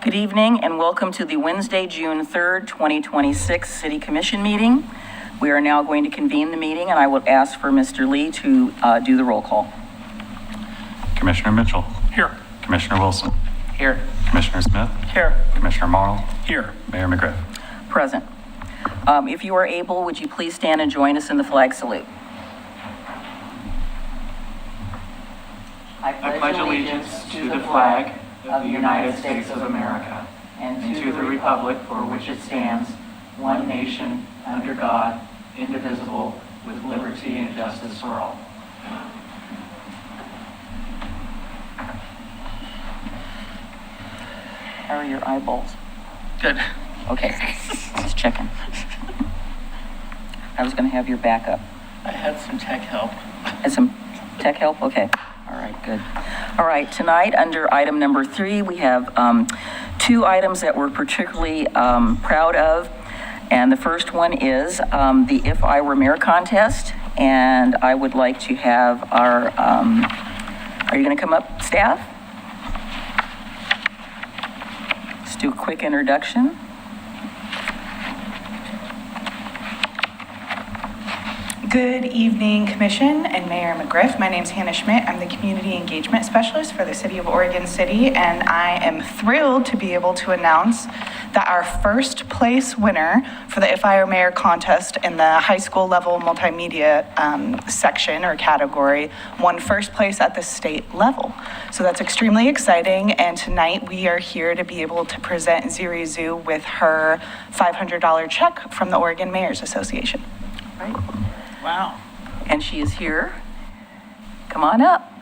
Good evening and welcome to the Wednesday, June 3rd, 2026 City Commission meeting. We are now going to convene the meeting and I will ask for Mr. Lee to do the roll call. Commissioner Mitchell. Here. Commissioner Wilson. Here. Commissioner Smith. Here. Commissioner Marl. Here. Mayor McGriff. Present. If you are able, would you please stand and join us in the flag salute? I pledge allegiance to the flag of the United States of America and to the republic for which it stands, one nation, under God, indivisible, with liberty and justice for all. How are your eyeballs? Good. Okay, just checking. I was going to have your backup. I had some tech help. And some tech help? Okay. All right, good. All right, tonight under item number 3, we have two items that we're particularly proud of. And the first one is the If I Were Mayor contest. And I would like to have our, are you going to come up, staff? Let's do a quick introduction. Good evening, Commission and Mayor McGriff. My name is Hannah Schmidt. I'm the Community Engagement Specialist for the City of Oregon City, and I am thrilled to be able to announce that our first place winner for the If I Were Mayor contest in the high school level multimedia section or category won first place at the state level. So that's extremely exciting, and tonight we are here to be able to present Zirui with her $500 check from the Oregon Mayors Association. Right. Wow. And she is here. Come on up.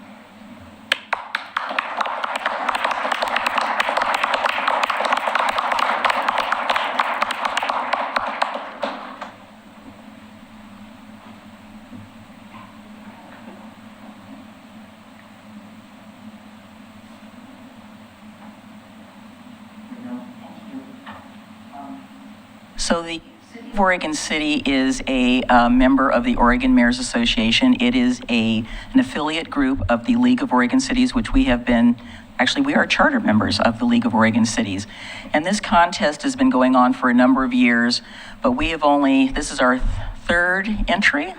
So the Oregon City is a member of the Oregon Mayors Association. It is an affiliate group of the League of Oregon Cities, which we have been, actually we are charter members of the League of Oregon Cities. And this contest has been going on for a number of years, but we have only, this is our third entry.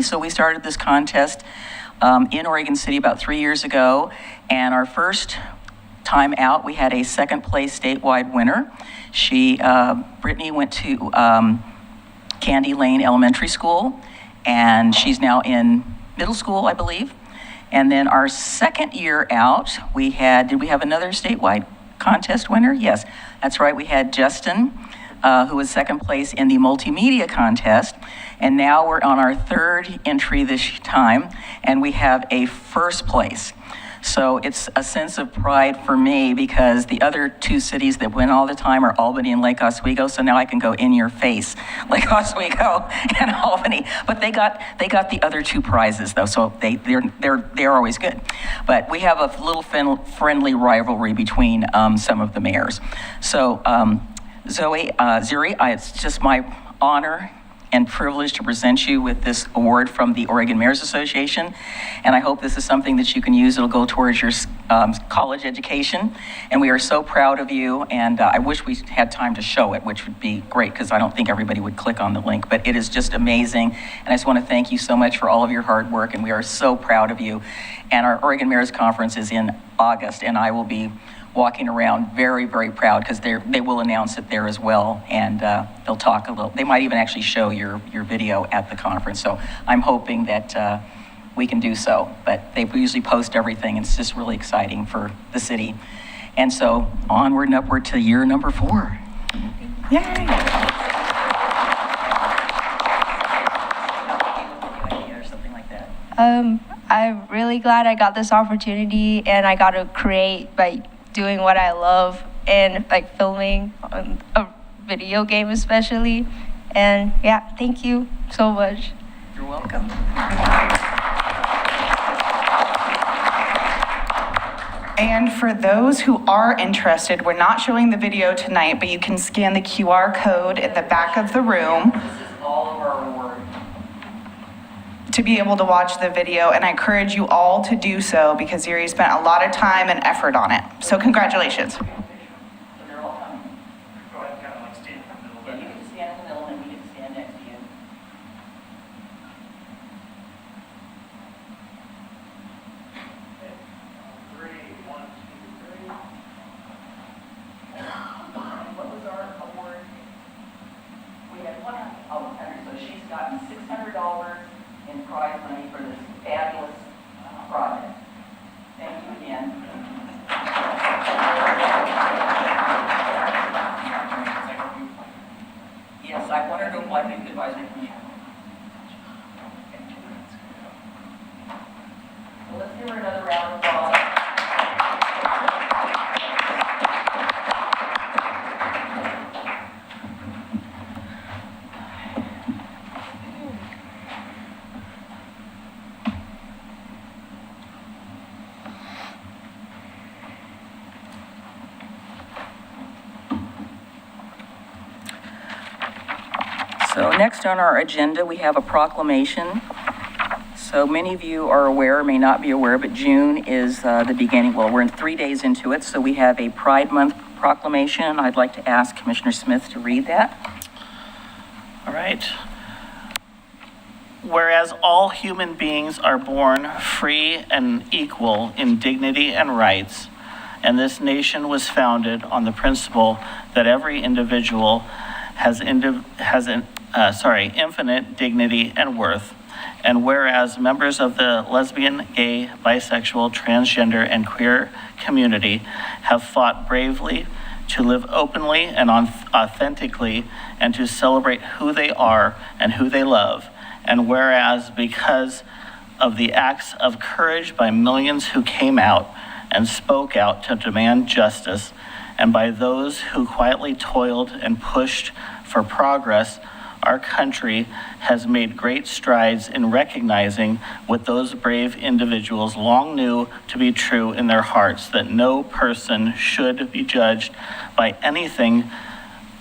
So we started this contest in Oregon City about 3 years ago. And our first time out, we had a second place statewide winner. Brittany went to Candy Lane Elementary School, and she's now in middle school, I believe. And then our second year out, did we have another statewide contest winner? Yes, that's right, we had Justin, who was second place in the multimedia contest. And now we're on our third entry this time, and we have a first place. So it's a sense of pride for me because the other two cities that win all the time are Albany and Lake Oswego. So now I can go in your face, Lake Oswego and Albany. But they got the other two prizes though, so they're always good. But we have a little friendly rivalry between some of the mayors. So Zirui, it's just my honor and privilege to present you with this award from the Oregon Mayors Association. And I hope this is something that you can use. It'll go towards your college education. And we are so proud of you. And I wish we had time to show it, which would be great because I don't think everybody would click on the link, but it is just amazing. And I just want to thank you so much for all of your hard work. And we are so proud of you. And our Oregon Mayors Conference is in August, and I will be walking around very, very proud because they will announce it there as well, and they'll talk a little. They might even actually show your video at the conference. So I'm hoping that we can do so. But they usually post everything, and it's just really exciting for the city. And so onward and upward to year number 4. Yay! Or something like that. I'm really glad I got this opportunity, and I got to create by doing what I love and like filming on a video game especially. And yeah, thank you so much. You're welcome. And for those who are interested, we're not showing the video tonight, but you can scan the QR code at the back of the room. This is all of our awards. To be able to watch the video, and I encourage you all to do so because Zirui spent a lot of time and effort on it. So congratulations. prize money for this fabulous project. Thank you again. Yes, I want her to apply for the advisory committee. So let's give her another round of applause. So next on our agenda, we have a proclamation. So many of you are aware, or may not be aware, but June is the beginning. Well, we're 3 days into it, so we have a Pride Month proclamation. I'd like to ask Commissioner Smith to read that. All right. Whereas all human beings are born free and equal in dignity and rights, and this nation was founded on the principle that every individual has infinite dignity and worth. And whereas members of the lesbian, gay, bisexual, transgender, and queer community have fought bravely to live openly and authentically and to celebrate who they are and who they love. And whereas because of the acts of courage by millions who came out and spoke out to demand justice, and by those who quietly toiled and pushed for progress, our country has made great strides in recognizing what those brave individuals long knew to be true in their hearts, that no person should be judged by anything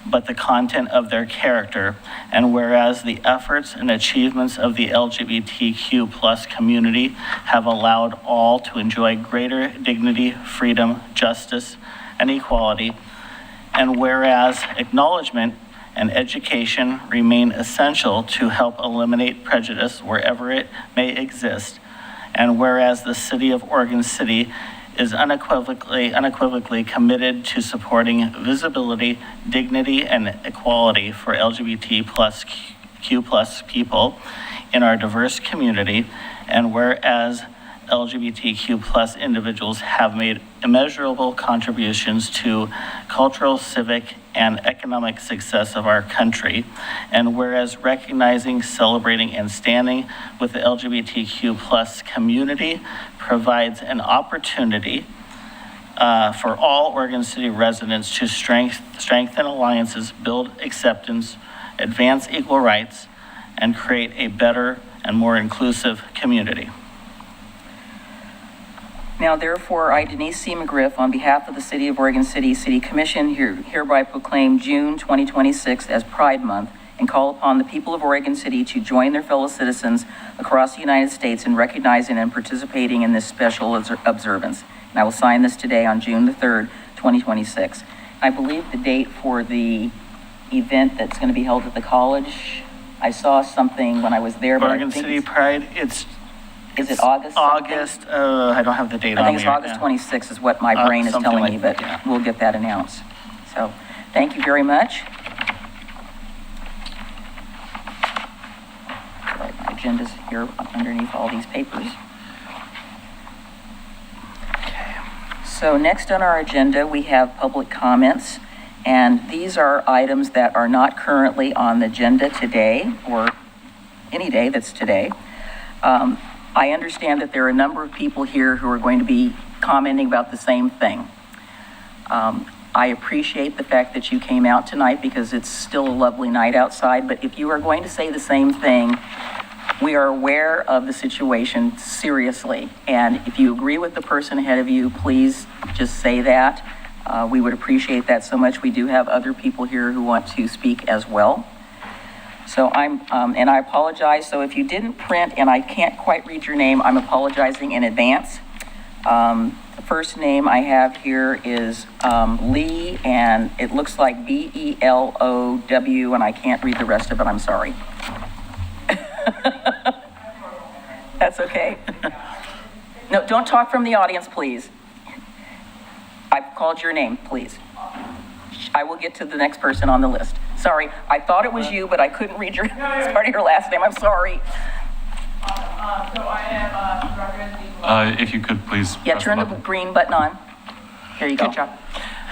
but the content of their character. And whereas the efforts and achievements of the LGBTQ plus community have allowed all to enjoy greater dignity, freedom, justice, and equality, and whereas acknowledgement and education remain essential to help eliminate prejudice wherever it may exist, and whereas the City of Oregon City is unequivocally committed to supporting visibility, dignity, and equality for LGBTQ plus people in our diverse community, and whereas LGBTQ plus individuals have made immeasurable contributions to cultural, civic, and economic success of our country, and whereas recognizing, celebrating, and standing with the LGBTQ plus community provides an opportunity for all Oregon City residents to strengthen alliances, build acceptance, advance equal rights, and create a better and more inclusive community. Now therefore, I, Denise C. McGriff, on behalf of the City of Oregon City City Commission, hereby proclaim June 2026 as Pride Month and call upon the people of Oregon City to join their fellow citizens across the United States in recognizing and participating in this special observance. And I will sign this today on June the 3rd, 2026. I believe the date for the event that's going to be held at the college, I saw something when I was there, but Oregon I think City Pride, is it August something? August, I don't have the date on I me. think it's August 26th is what my brain is something telling like me, but that, yeah. we'll get that announced. So, thank you very much. Right, my agenda's here underneath all these papers. So next on our agenda, we have public comments, and these are items that are not currently on the agenda today, or any day that's today. I understand that there are a number of people here who are going to be commenting about the same thing. I appreciate the fact that you came out tonight because it's still a lovely night outside, but if you are going to say the same thing, we are aware of the situation seriously. And if you agree with the person ahead of you, please just say that. We would appreciate that so much. We do have other people here who want to speak as well. So and I apologize. So if you didn't print and I can't quite read your name, I'm apologizing in advance. The first name I have here is Lee, and it looks like B-E-L-O-W, and I can't read the rest of it. I'm sorry. That's okay. No, don't talk from the audience, please. I've called your name, please. I will get to the next person on the list. Sorry, I thought it was you, but I couldn't read your part of your last name. I'm sorry. If you could please. Yeah, press turn the button. green button on. There you go. Good job.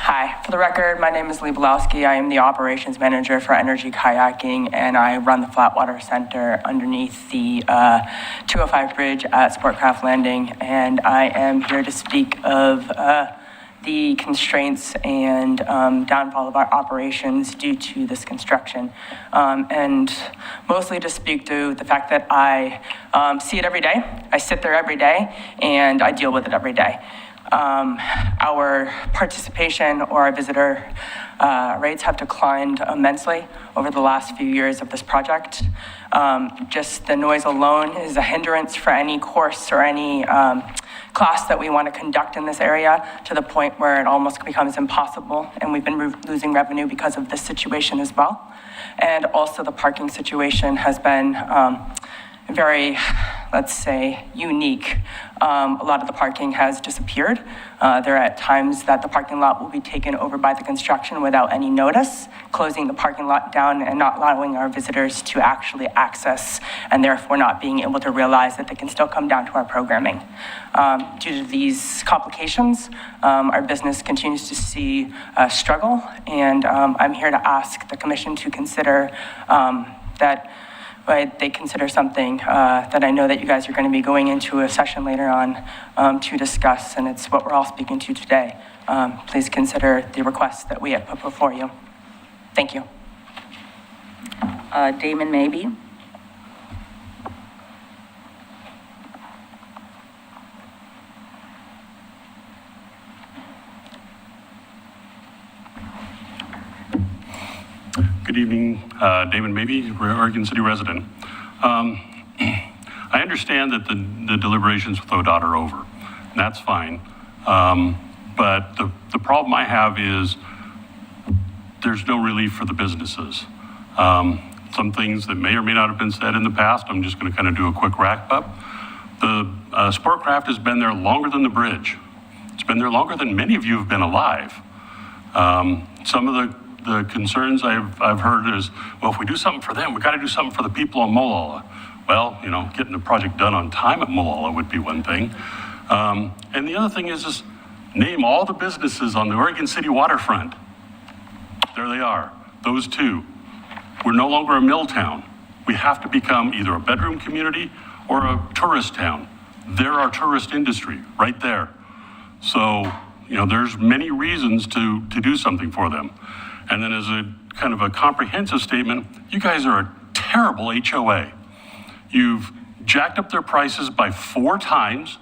Hi, for the record, my name is Lee Belowski. I am the operations manager for Energy Kayaking, and I run the Flatwater Center underneath the 205 bridge at Sportcraft Landing. And I am here to speak of the constraints and downfall of our operations due to this construction. And mostly to speak to the fact that I see it every day. I sit there every day, and I deal with it every day. Our participation or our visitor rates have declined immensely over the last few years of this project. Just the noise alone is a hindrance for any course or any class that we want to conduct in this area, to the point where it almost becomes impossible, and we've been losing revenue because of this situation as well. And also the parking situation has been very, let's say, unique. A lot of the parking has disappeared. There are at times that the parking lot will be taken over by the construction without any notice, closing the parking lot down and not allowing our visitors to actually access, and therefore not being able to realize that they can still come down to our programming. Due to these complications, our business continues to see a struggle, and I'm here to ask the commission to consider that they consider something that I know that you guys are going to be going into a session later on to discuss, and it's what we're all speaking to today. Please consider the requests that we have put before you. Thank you. Damon Maybe. Good evening, Damon Maybe, Oregon City resident. I understand that the deliberations with ODOT are over, and that's fine. But the problem I have is there's no relief for the businesses. Some things that may or may not have been said in the past, I'm just going to kind of do a quick wrap up. The Sportcraft has been there longer than the bridge. It's been there longer than many of you have been alive. Some of the concerns I've heard is, well, if we do something for them, we got to do something for the people on Molalla. Well, you know, getting the project done on time at Molalla would be one thing. And the other thing is just name all the businesses on the Oregon City waterfront. There they are, those two. We're no longer a mill town. We have to become either a bedroom community or a tourist town. They're our tourist industry right there. So, you know, there's many reasons to do something for them. And then as a kind of a comprehensive statement, you guys are a terrible HOA. You've jacked up their prices by 4 times,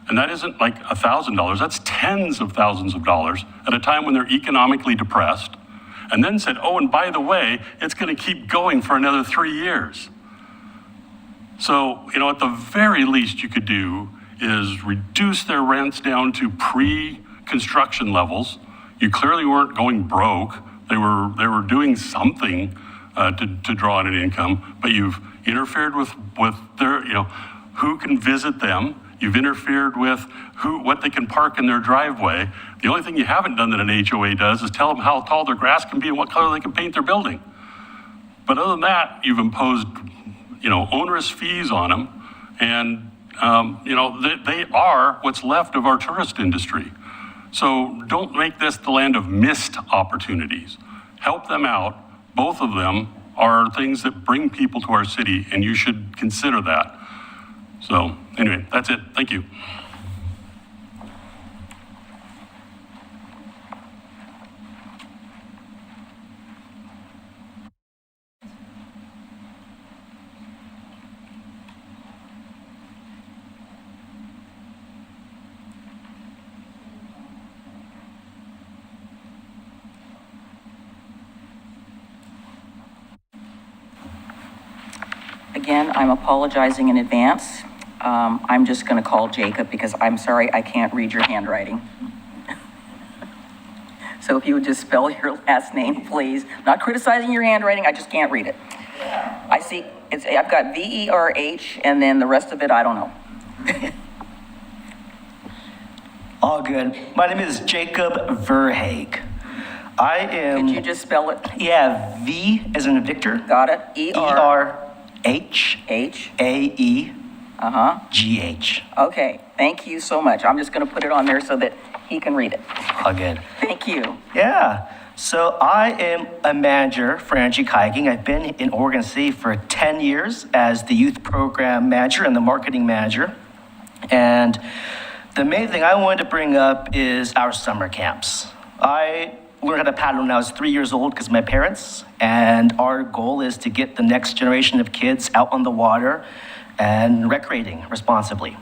and that isn't like $1,000, that's tens of thousands of dollars at a time when they're economically depressed, and then said, oh, and by the way, it's gonna keep going for another 3 years. So, you know, at the very least you could do is reduce their rents down to pre-construction levels. You clearly weren't going broke. They were doing something to draw in an income, but you've interfered with their, you know, who can visit them. You've interfered with what they can park in their driveway. The only thing you haven't done that an HOA does is tell them how tall their grass can be and what color they can paint their building. But other than that, you've imposed, you know, onerous fees on them, and you know, they are what's left of our tourist industry. So don't make this the land of missed opportunities. Help them out. Both of them are things that bring people to our city, and you should consider that. So anyway, that's it. Thank you. Again, I'm apologizing in advance. I'm just going to call Jacob because I'm sorry, I can't read your handwriting. So if you would just spell your last name, please. Not criticizing your handwriting, I just can't read it. I see, I've got V-E-R-H, and then the rest of it, I don't know. All good. My name is Jacob Verhaeg. I am... Could you just spell it? Yeah, V as in Victor. Got it? E-R... E-R-H-A-E. GH. Okay, thank you so much. I'm just going to put it on there so that he can read it. All good. Thank you. Yeah. So I am a manager for Energy Kayaking. I've been in Oregon City for 10 years as the youth program manager and the marketing manager. And the main thing I wanted to bring up is our summer camps. I learned how to paddle when I was 3 years old because of my parents. And our goal is to get the next generation of kids out on the water and recreating responsibly.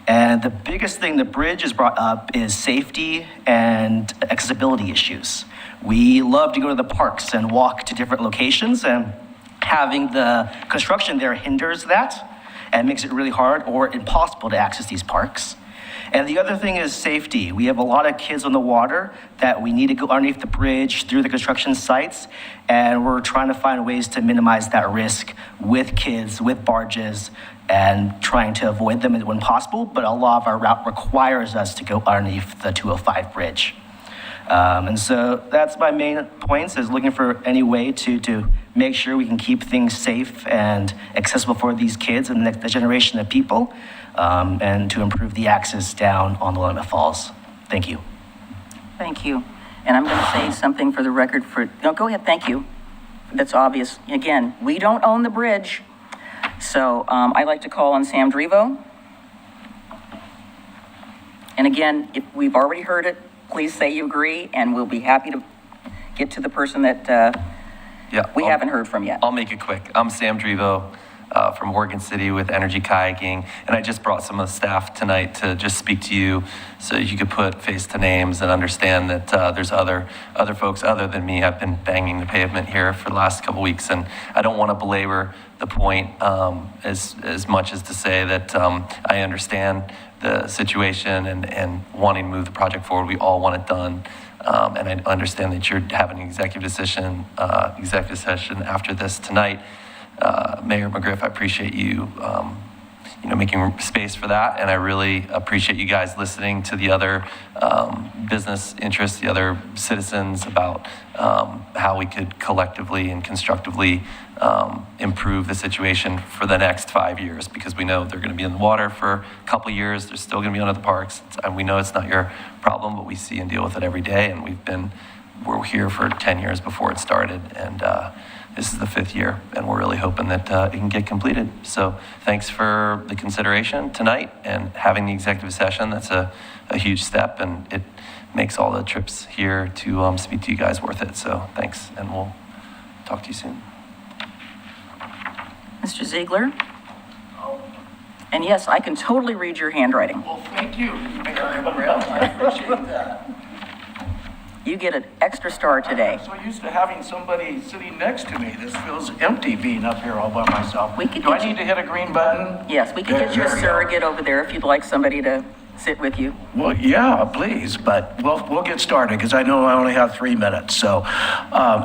And the biggest thing the bridge has brought up is safety and accessibility issues. We love to go to the parks and walk to different locations, and having the construction there hinders that and makes it really hard or impossible to access these parks. And the other thing is safety. We have a lot of kids on the water that we need to go underneath the bridge through the construction sites, and we're trying to find ways to minimize that risk with kids, with barges, and trying to avoid them when possible, but a lot of our route requires us to go underneath the 205 bridge. And so that's my main points, is looking for any way to make sure we can keep things safe and accessible for these kids and the next generation of people, and to improve the access down on the Willamette Falls. Thank you. Thank you. And I'm going to say something for the record for, no, go ahead, thank you. That's obvious. Again, we don't own the bridge. So I'd like to call on Sam Drivo. And again, if we've already heard it, please say you agree, and we'll be happy to get to the person that we haven't heard from yet. I'll make it quick. I'm Sam Drivo from Oregon City with Energy Kayaking, and I just brought some of the staff tonight to just speak to you so you could put face to names and understand that there's other folks other than me. I've been banging the pavement here for the last couple weeks, and I don't want to belabor the point as much as to say that I understand the situation and wanting to move the project forward. We all want it done. And I understand that you're having an executive session after this tonight. Mayor McGriff, I appreciate you, making space for that, and I really appreciate you guys listening to the other business interests, the other citizens about how we could collectively and constructively improve the situation for the next 5 years, because we know they're going to be in the water for a couple years. They're still going to be under the parks. And we know it's not your problem, but we see and deal with it every day, and we're here for 10 years before it started, and this is the 5th year, and we're really hoping that it can get completed. So thanks for the consideration tonight and having the executive session. That's a huge step, and it makes all the trips here to speak to you guys worth it. So thanks, and we'll talk to you soon. Mr. Ziegler? And yes, I can totally read your handwriting. Well, thank you, Mayor McGriff. I appreciate that. You get an extra star today. I'm so used to having somebody sitting next to me. This feels empty being up here all by myself. Do I need to hit a green button? Yes, we can get you a surrogate over there if you'd like somebody to sit with you. Well, yeah, please, but we'll get started because I know I only have 3 minutes. So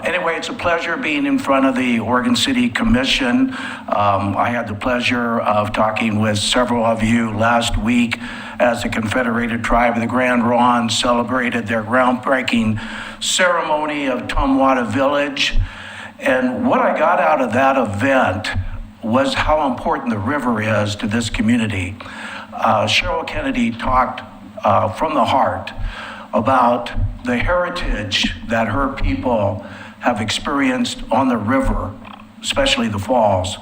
anyway, it's a pleasure being in front of the Oregon City Commission. I had the pleasure of talking with several of you last week as the Confederated Tribe of the Grand Ronde celebrated their groundbreaking ceremony of Tumwata Village. And what I got out of that event was how important the river is to this community. Cheryl Kennedy talked from the heart about the heritage that her people have experienced on the river, especially the falls,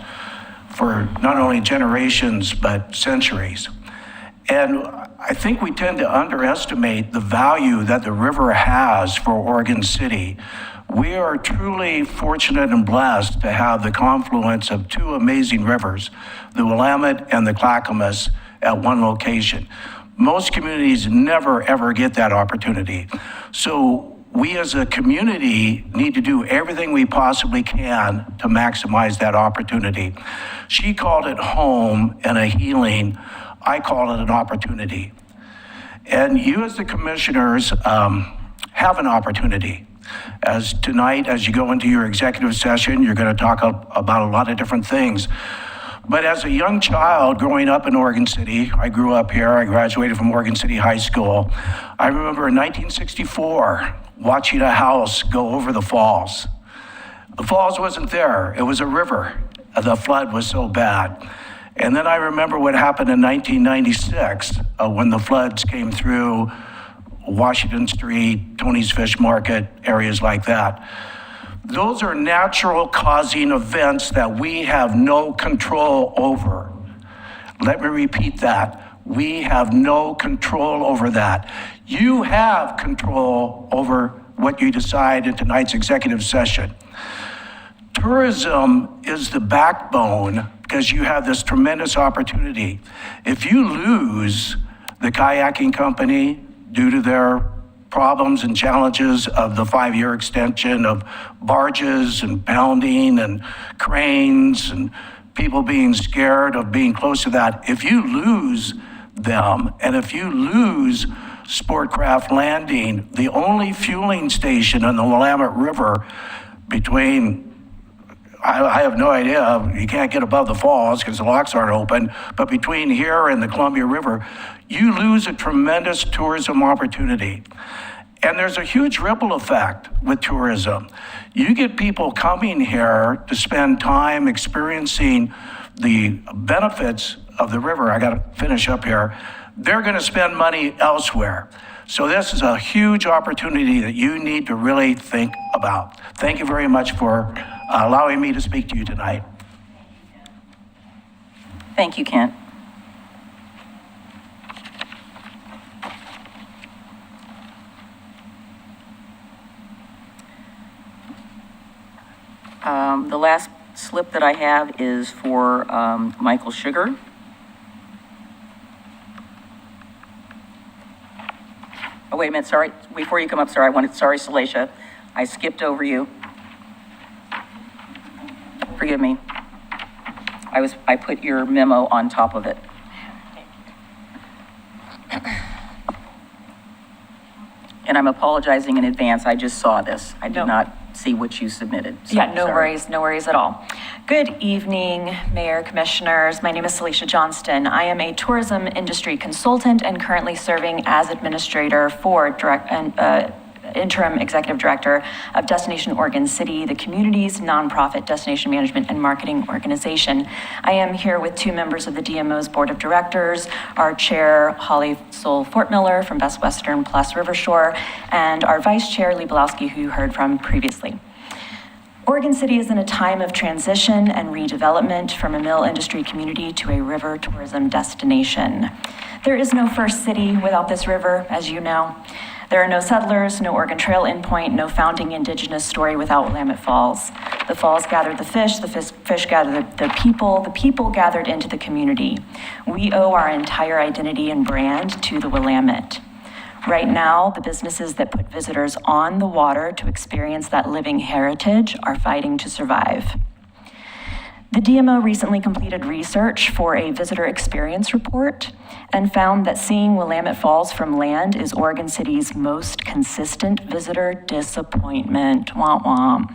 for not only generations, but centuries. And I think we tend to underestimate the value that the river has for Oregon City. We are truly fortunate and blessed to have the confluence of 2 amazing rivers, the Willamette and the Clackamas, at one location. Most communities never, ever get that opportunity. So we as a community need to do everything we possibly can to maximize that opportunity. She called it home and a healing. I call it an opportunity. And you as the commissioners have an opportunity. As tonight, as you go into your executive session, you're going to talk about a lot of different things. But as a young child growing up in Oregon City, I grew up here, I graduated from Oregon City High School. I remember in 1964, watching a house go over the falls. The falls wasn't there, it was a river. The flood was so bad. And then I remember what happened in 1996 when the floods came through Washington Street, Tony's Fish Market, areas like that. Those are natural causing events that we have no control over. Let me repeat that. We have no control over that. You have control over what you decide in tonight's executive session. Tourism is the backbone because you have this tremendous opportunity. If you lose the kayaking company due to their problems and challenges of the 5-year extension of barges and pounding and cranes and people being scared of being close to that, if you lose them and if you lose Sportcraft Landing, the only fueling station on the Willamette River between, I have no idea, you can't get above the falls because the locks aren't open, but between here and the Columbia River, you lose a tremendous tourism opportunity. And there's a huge ripple effect with tourism. You get people coming here to spend time experiencing the benefits of the river. I got to finish up here. They're going to spend money elsewhere. So this is a huge opportunity that you need to really think about. Thank you very much for allowing me to speak to you tonight. Thank you, Kent. The last slip that I have is for Michael Sugar. Oh, wait a minute, sorry. Before you come up, sorry, sorry, Salacia. I skipped over you. Forgive me. I put your memo on top of it. And I'm apologizing in advance. I just saw this. I did not see what you submitted. So, yeah, no sorry. worries, no worries at all. Good evening, Mayor, Commissioners. My name is Salacia Johnston. I am a tourism industry consultant and currently serving as administrator for interim executive director of Destination Oregon City, the community's nonprofit destination management and marketing organization. I am here with two members of the DMO's board of directors, our chair, Holly Soul-Fortmiller from Best Western Plus Rivershore, and our vice chair, Lee Belowski, who you heard from previously. Oregon City is in a time of transition and redevelopment from a mill industry community to a river tourism destination. There is no first city without this river, as you know. There are no settlers, no Oregon Trail endpoint, no founding indigenous story without Willamette Falls. The falls gathered the fish gathered the people gathered into the community. We owe our entire identity and brand to the Willamette. Right now, the businesses that put visitors on the water to experience that living heritage are fighting to survive. The DMO recently completed research for a visitor experience report and found that seeing Willamette Falls from land is Oregon City's most consistent visitor disappointment. Wah wah.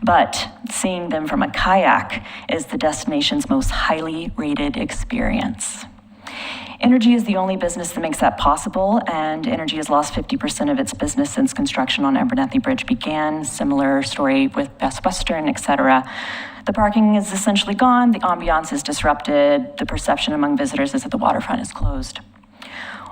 But seeing them from a kayak is the destination's most highly rated experience. Energy is the only business that makes that possible, and Energy has lost 50% of its business since construction on Abernathy Bridge began. Similar story with Best Western, et cetera. The parking is essentially gone, the ambiance is disrupted, the perception among visitors is that the waterfront is closed.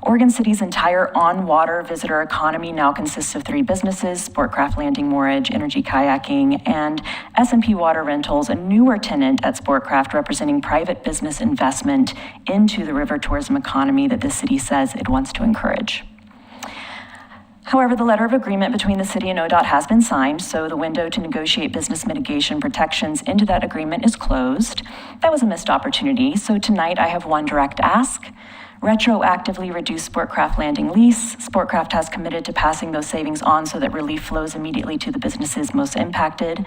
Oregon City's entire on-water visitor economy now consists of 3 businesses: Sportcraft Landing Moorage, Energy Kayaking, and S&P Water Rentals, a newer tenant at Sportcraft representing private business investment into the river tourism economy that the city says it wants to encourage. However, the letter of agreement between the city and ODOT has been signed, so the window to negotiate business mitigation protections into that agreement is closed. That was a missed opportunity, so tonight I have one direct ask. Retroactively reduce Sportcraft Landing lease. Sportcraft has committed to passing those savings on so that relief flows immediately to the businesses most impacted.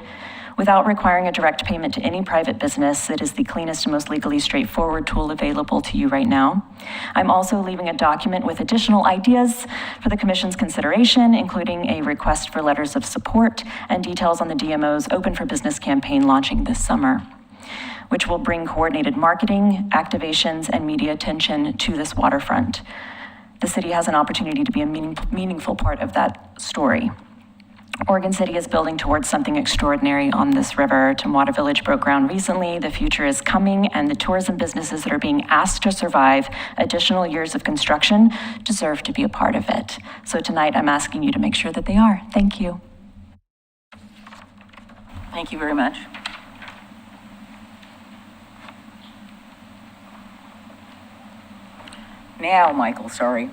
Without requiring a direct payment to any private business, it is the cleanest and most legally straightforward tool available to you right now. I'm also leaving a document with additional ideas for the Commission's consideration, including a request for letters of support and details on the DMO's Open for Business campaign launching this summer, which will bring coordinated marketing, activations, and media attention to this waterfront. The city has an opportunity to be a meaningful part of that story. Oregon City is building towards something extraordinary on this river. Tumwater Village broke ground recently. The future is coming, and the tourism businesses that are being asked to survive additional years of construction deserve to be a part of it. So tonight, I'm asking you to make sure that they are. Thank you. Thank you very much. Now, Michael, sorry.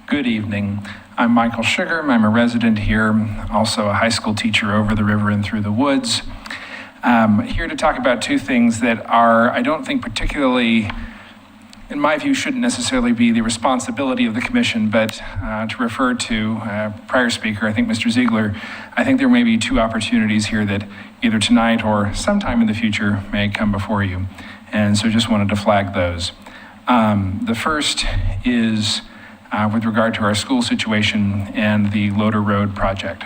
Good evening. I'm Michael Sugar. I'm a resident here, also a high school teacher over the river and through the woods. Here to talk about two things that are, I don't think particularly, in my view, shouldn't necessarily be the responsibility of the commission, but to refer to a prior speaker, I think Mr. Ziegler, I think there may be two opportunities here that either tonight or sometime in the future may come before you. And so just wanted to flag those. The first is with regard to our school situation and the Loader Road project.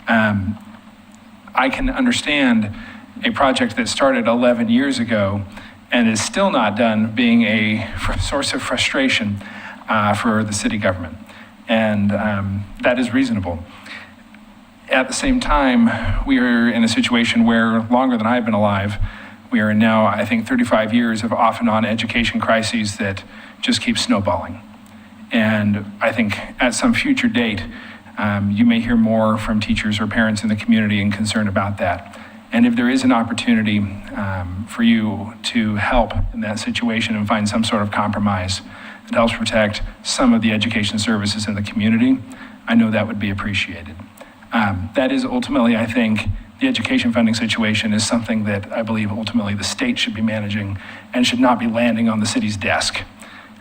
I can understand a project that started 11 years ago and is still not done being a source of frustration for the city government. And that is reasonable. At the same time, we are in a situation where longer than I've been alive, we are in now, I think, 35 years of off and on education crises that just keep snowballing. And I think at some future date, you may hear more from teachers or parents in the community and concern about that. And if there is an opportunity for you to help in that situation and find some sort of compromise that helps protect some of the education services in the community, I know that would be appreciated. That is ultimately, I think, the education funding situation is something that I believe ultimately the state should be managing and should not be landing on the city's desk.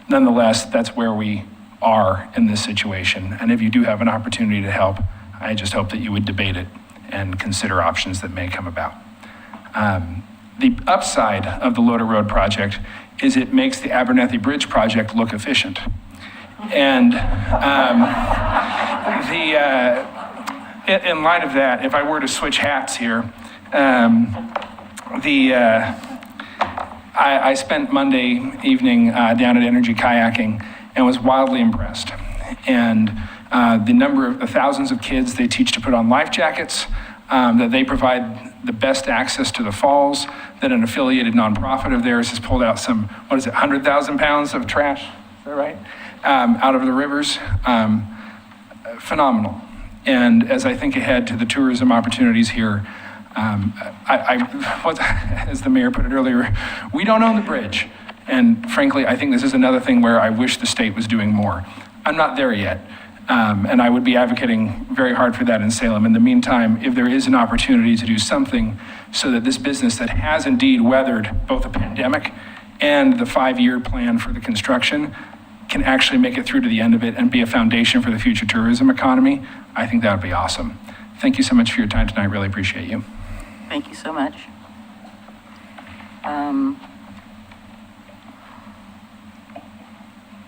Nonetheless, that's where we are in this situation. And if you do have an opportunity to help, I just hope that you would debate it and consider options that may come about. The upside of the Loader Road project is it makes the Abernethy Bridge project look efficient. And in light of that, if I were to switch hats here, I spent Monday evening down at Energy Kayaking and was wildly impressed. And the number of the thousands of kids they teach to put on life jackets, that they provide the best access to the falls, that an affiliated nonprofit of theirs has pulled out some, 100,000 pounds of trash, is that right? Out of the rivers. Phenomenal. And as I think ahead to the tourism opportunities here, as the mayor put it earlier, we don't own the bridge. And frankly, I think this is another thing where I wish the state was doing more. I'm not there yet. And I would be advocating very hard for that in Salem. In the meantime, if there is an opportunity to do something so that this business that has indeed weathered both a pandemic and the 5-year plan for the construction can actually make it through to the end of it and be a foundation for the future tourism economy, I think that would be awesome. Thank you so much for your time tonight. Really appreciate you. Thank you so much.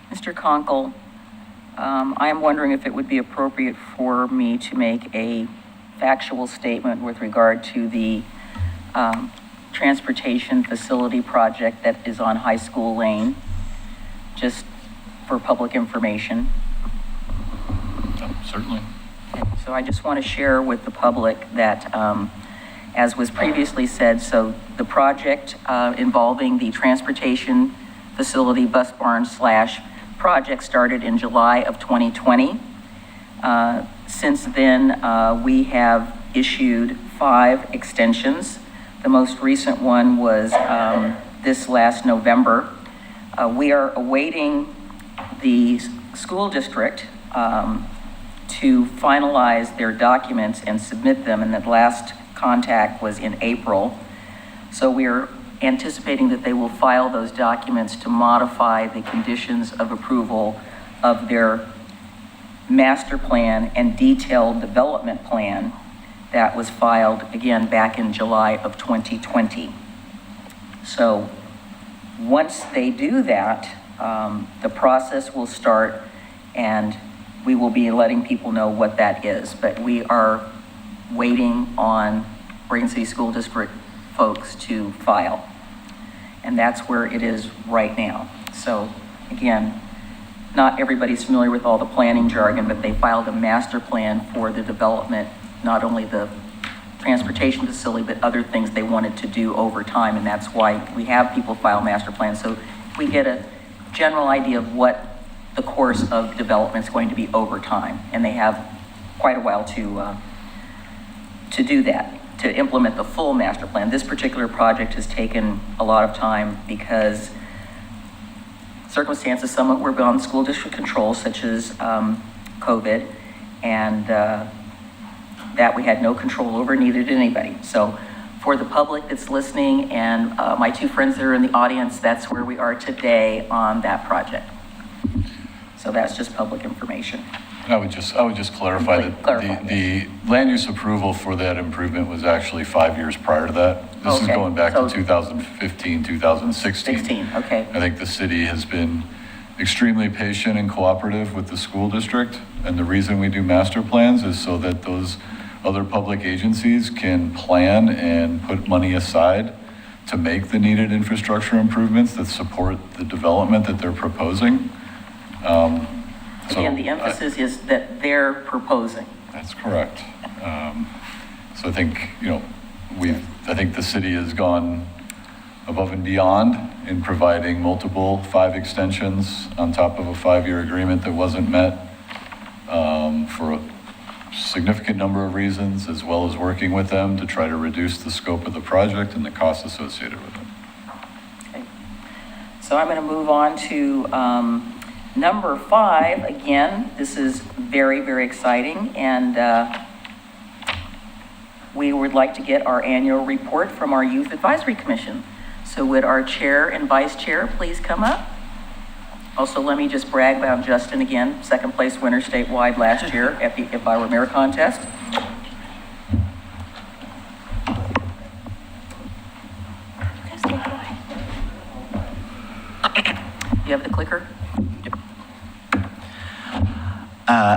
Mr. Conkle, I am wondering if it would be appropriate for me to make a factual statement with regard to the transportation facility project that is on High School Lane, just for public information. Certainly. Okay, so I just want to share with the public that, as was previously said, so the project involving the transportation facility bus barn / project started in July of 2020. Since then, we have issued 5 extensions. The most recent one was this last November. We are awaiting the school district to finalize their documents and submit them, and that last contact was in April. So we're anticipating that they will file those documents to modify the conditions of approval of their master plan and detailed development plan that was filed, again, back in July of 2020. So once they do that, the process will start, and we will be letting people know what that is. But we are waiting on Oregon City School District folks to file. And that's where it is right now. So again, not everybody's familiar with all the planning jargon, but they filed a master plan for the development, not only the transportation facility, but other things they wanted to do over time. And that's why we have people file master plans. So we get a general idea of what the course of development is going to be over time. And they have quite a while to do that, to implement the full master plan. This particular project has taken a lot of time because circumstances somewhat were beyond school district control, such as COVID, and that we had no control over, neither did anybody. So for the public that's listening and my two friends that are in the audience, that's where we are today on that project. So that's just public information. I would just clarify that the land use approval for that improvement was actually 5 years prior to that. This is going back to 2015, 2016. 16, okay. I think the city has been extremely patient and cooperative with the school district. And the reason we do master plans is so that those other public agencies can plan and put money aside to make the needed infrastructure improvements that support the development that they're proposing. Again, the emphasis is that they're proposing. That's correct. So I think, I think the city has gone above and beyond in providing multiple 5 extensions on top of a 5-year agreement that wasn't met for a significant number of reasons, as well as working with them to try to reduce the scope of the project and the costs associated with it. Okay. So I'm going to move on to number 5. Again, this is very, very exciting, and we would like to get our annual report from our Youth Advisory Commission. So would our chair and vice chair please come up? Also, let me just brag about Justin again, second place winner statewide last year at the If I Were Mayor contest. You have the clicker?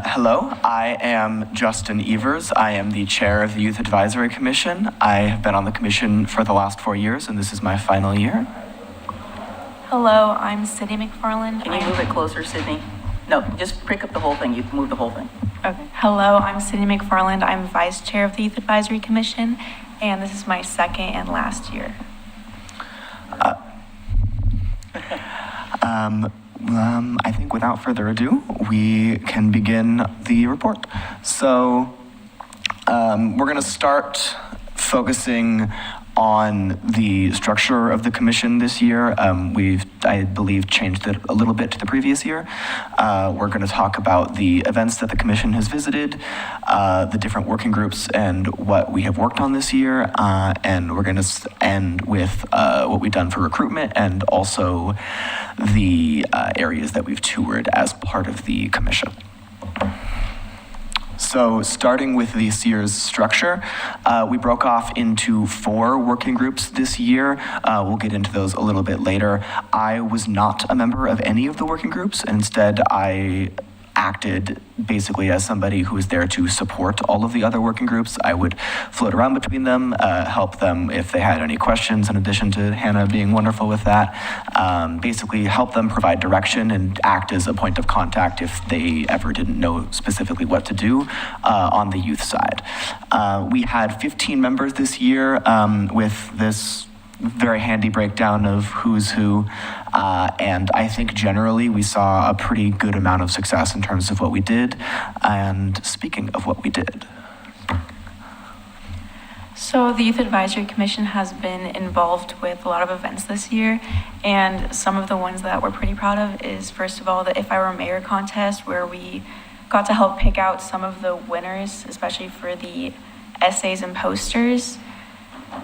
Hello, I am Justin Evers. I am the chair of the Youth Advisory Commission. I have been on the commission for the last 4 years, and this is my final year. Hello, I'm Sydney McFarland. Can you move it closer, Sydney? No, just pick up the whole thing. You can move the whole thing. Okay. Hello, I'm Sydney McFarland. I'm vice chair of the Youth Advisory Commission, and this is my second and last year. I think without further ado, we can begin the report. So we're going to start focusing on the structure of the commission this year. We've, I believe, changed it a little bit to the previous year. We're going to talk about the events that the commission has visited, the different working groups, and what we have worked on this year. And we're going to end with what we've done for recruitment and also the areas that we've toured as part of the commission. So starting with this year's structure, we broke off into 4 working groups this year. We'll get into those a little bit later. I was not a member of any of the working groups. Instead, I acted basically as somebody who was there to support all of the other working groups. I would float around between them, help them if they had any questions, in addition to Hannah being wonderful with that. Basically help them provide direction and act as a point of contact if they ever didn't know specifically what to do on the youth side. We had 15 members this year with this very handy breakdown of who's who, and I think generally we saw a pretty good amount of success in terms of what we did. And speaking of what we did. So the Youth Advisory Commission has been involved with a lot of events this year, and some of the ones that we're pretty proud of is, first of all, the If I Were Mayor contest, where we got to help pick out some of the winners, especially for the essays and posters.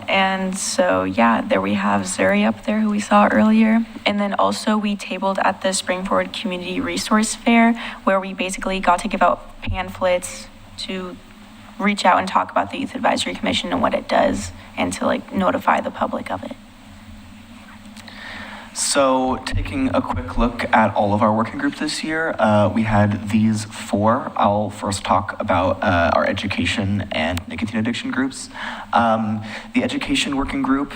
And so, yeah, there we have Zirui up there, who we saw earlier. And then also we tabled at the Spring Forward Community Resource Fair, where we basically got to give out pamphlets to reach out and talk about the Youth Advisory Commission and what it does, and to notify the public of it. So, taking a quick look at all of our working groups this year, we had these 4. I'll first talk about our education and nicotine addiction groups. The education working group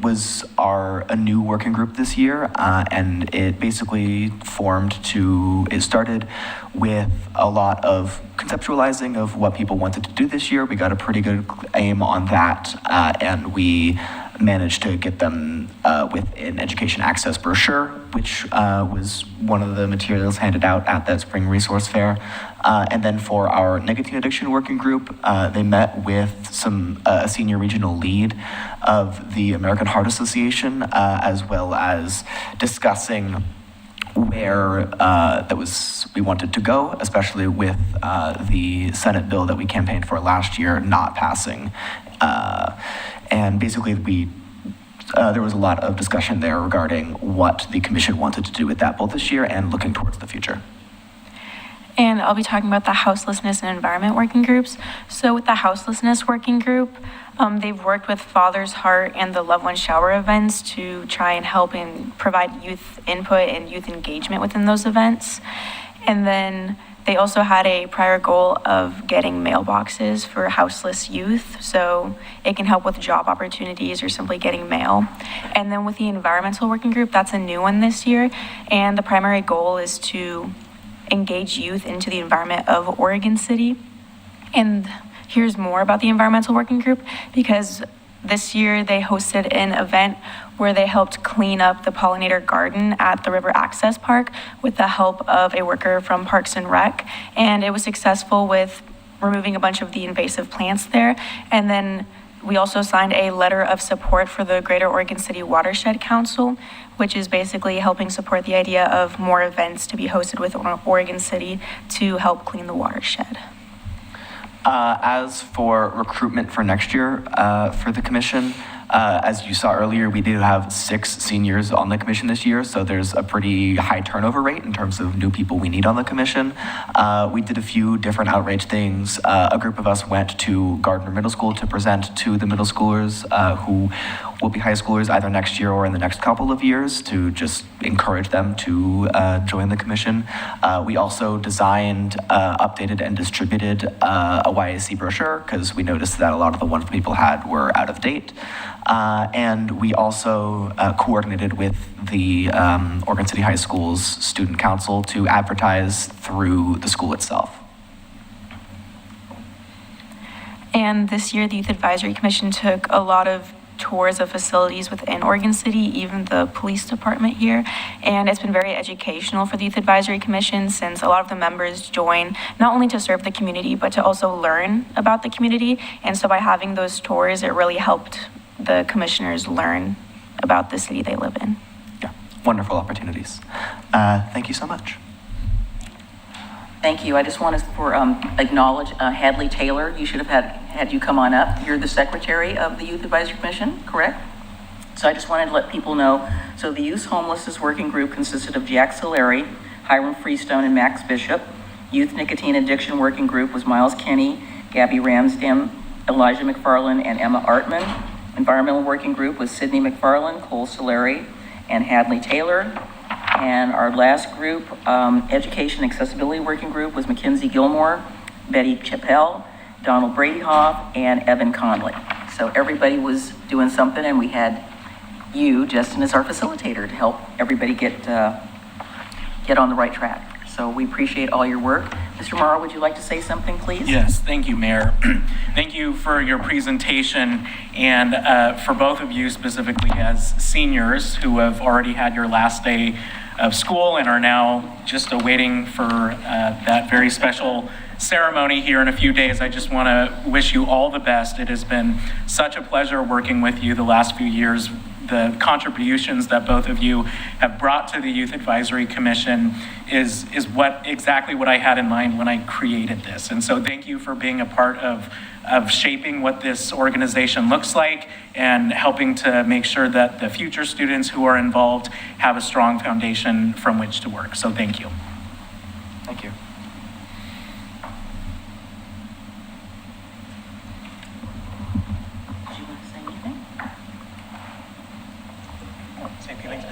was a new working group this year, and it basically it started with a lot of conceptualizing of what people wanted to do this year. We got a pretty good aim on that, and we managed to get them with an education access brochure, which was one of the materials handed out at that spring resource fair. And then for our nicotine addiction working group, they met with a senior regional lead of the American Heart Association, as well as discussing where we wanted to go, especially with the Senate bill that we campaigned for last year not passing. And basically, there was a lot of discussion there regarding what the commission wanted to do with that, both this year and looking towards the future. And I'll be talking about the houselessness and environment working groups. So with the houselessness working group, they've worked with Father's Heart and the Love One Shower events to try and help and provide youth input and youth engagement within those events. And then they also had a prior goal of getting mailboxes for houseless youth, so it can help with job opportunities or simply getting mail. And then with the environmental working group, that's a new one this year, and the primary goal is to engage youth into the environment of Oregon City. And here's more about the environmental working group, because this year they hosted an event where they helped clean up the pollinator garden at the River Access Park with the help of a worker from Parks and Rec. And it was successful with removing a bunch of the invasive plants there. And then we also signed a letter of support for the Greater Oregon City Watershed Council, which is basically helping support the idea of more events to be hosted with Oregon City to help clean the watershed. As for recruitment for next year for the commission, as you saw earlier, we do have 6 seniors on the commission this year, so there's a pretty high turnover rate in terms of new people we need on the commission. We did a few different outreach things. A group of us went to Gardner Middle School to present to the middle schoolers who will be high schoolers either next year or in the next couple of years, to just encourage them to join the commission. We also designed, updated, and distributed a YAC brochure, because we noticed that a lot of the ones people had were out of date. And we also coordinated with the Oregon City High School's Student Council to advertise through the school itself. And this year, the Youth Advisory Commission took a lot of tours of facilities within Oregon City, even the police department here. And it's been very educational for the Youth Advisory Commission, since a lot of the members join not only to serve the community, but to also learn about the community. And so by having those tours, it really helped the commissioners learn about the city they live in. Yeah, wonderful opportunities. Thank you so much. Thank you. I just want to acknowledge Hadley Taylor. You should have had you come on up. You're the secretary of the Youth Advisory Commission, correct? So I just wanted to let people know. So the Youth Homelessness Working Group consisted of Jack Slurry, Hiram Freestone, and Max Bishop. Youth Nicotine Addiction Working Group was Miles Kenny, Gabby Ramsdam, Elijah McFarland, and Emma Artman. Environmental Working Group was Sydney McFarland, Cole Solari, and Hadley Taylor. And our last group, Education Accessibility Working Group, was Mackenzie Gilmore, Betty Chappell, Donald Bradyhoff, and Evan Conley. So everybody was doing something, and we had you, Justin, as our facilitator to help everybody get on the right track. So we appreciate all your work. Mr. Morrow, would you like to say something, please? Yes, thank you, Mayor. Thank you for your presentation, and for both of you specifically as seniors who have already had your last day of school and are now just awaiting for that very special ceremony here in a few days. I just want to wish you all the best. It has been such a pleasure working with you the last few years. The contributions that both of you have brought to the Youth Advisory Commission is exactly what I had in mind when I created this. And so thank you for being a part of shaping what this organization looks like and helping to make sure that the future students who are involved have a strong foundation from which to work. So thank you. Thank you. Did you want to say anything? Same feelings.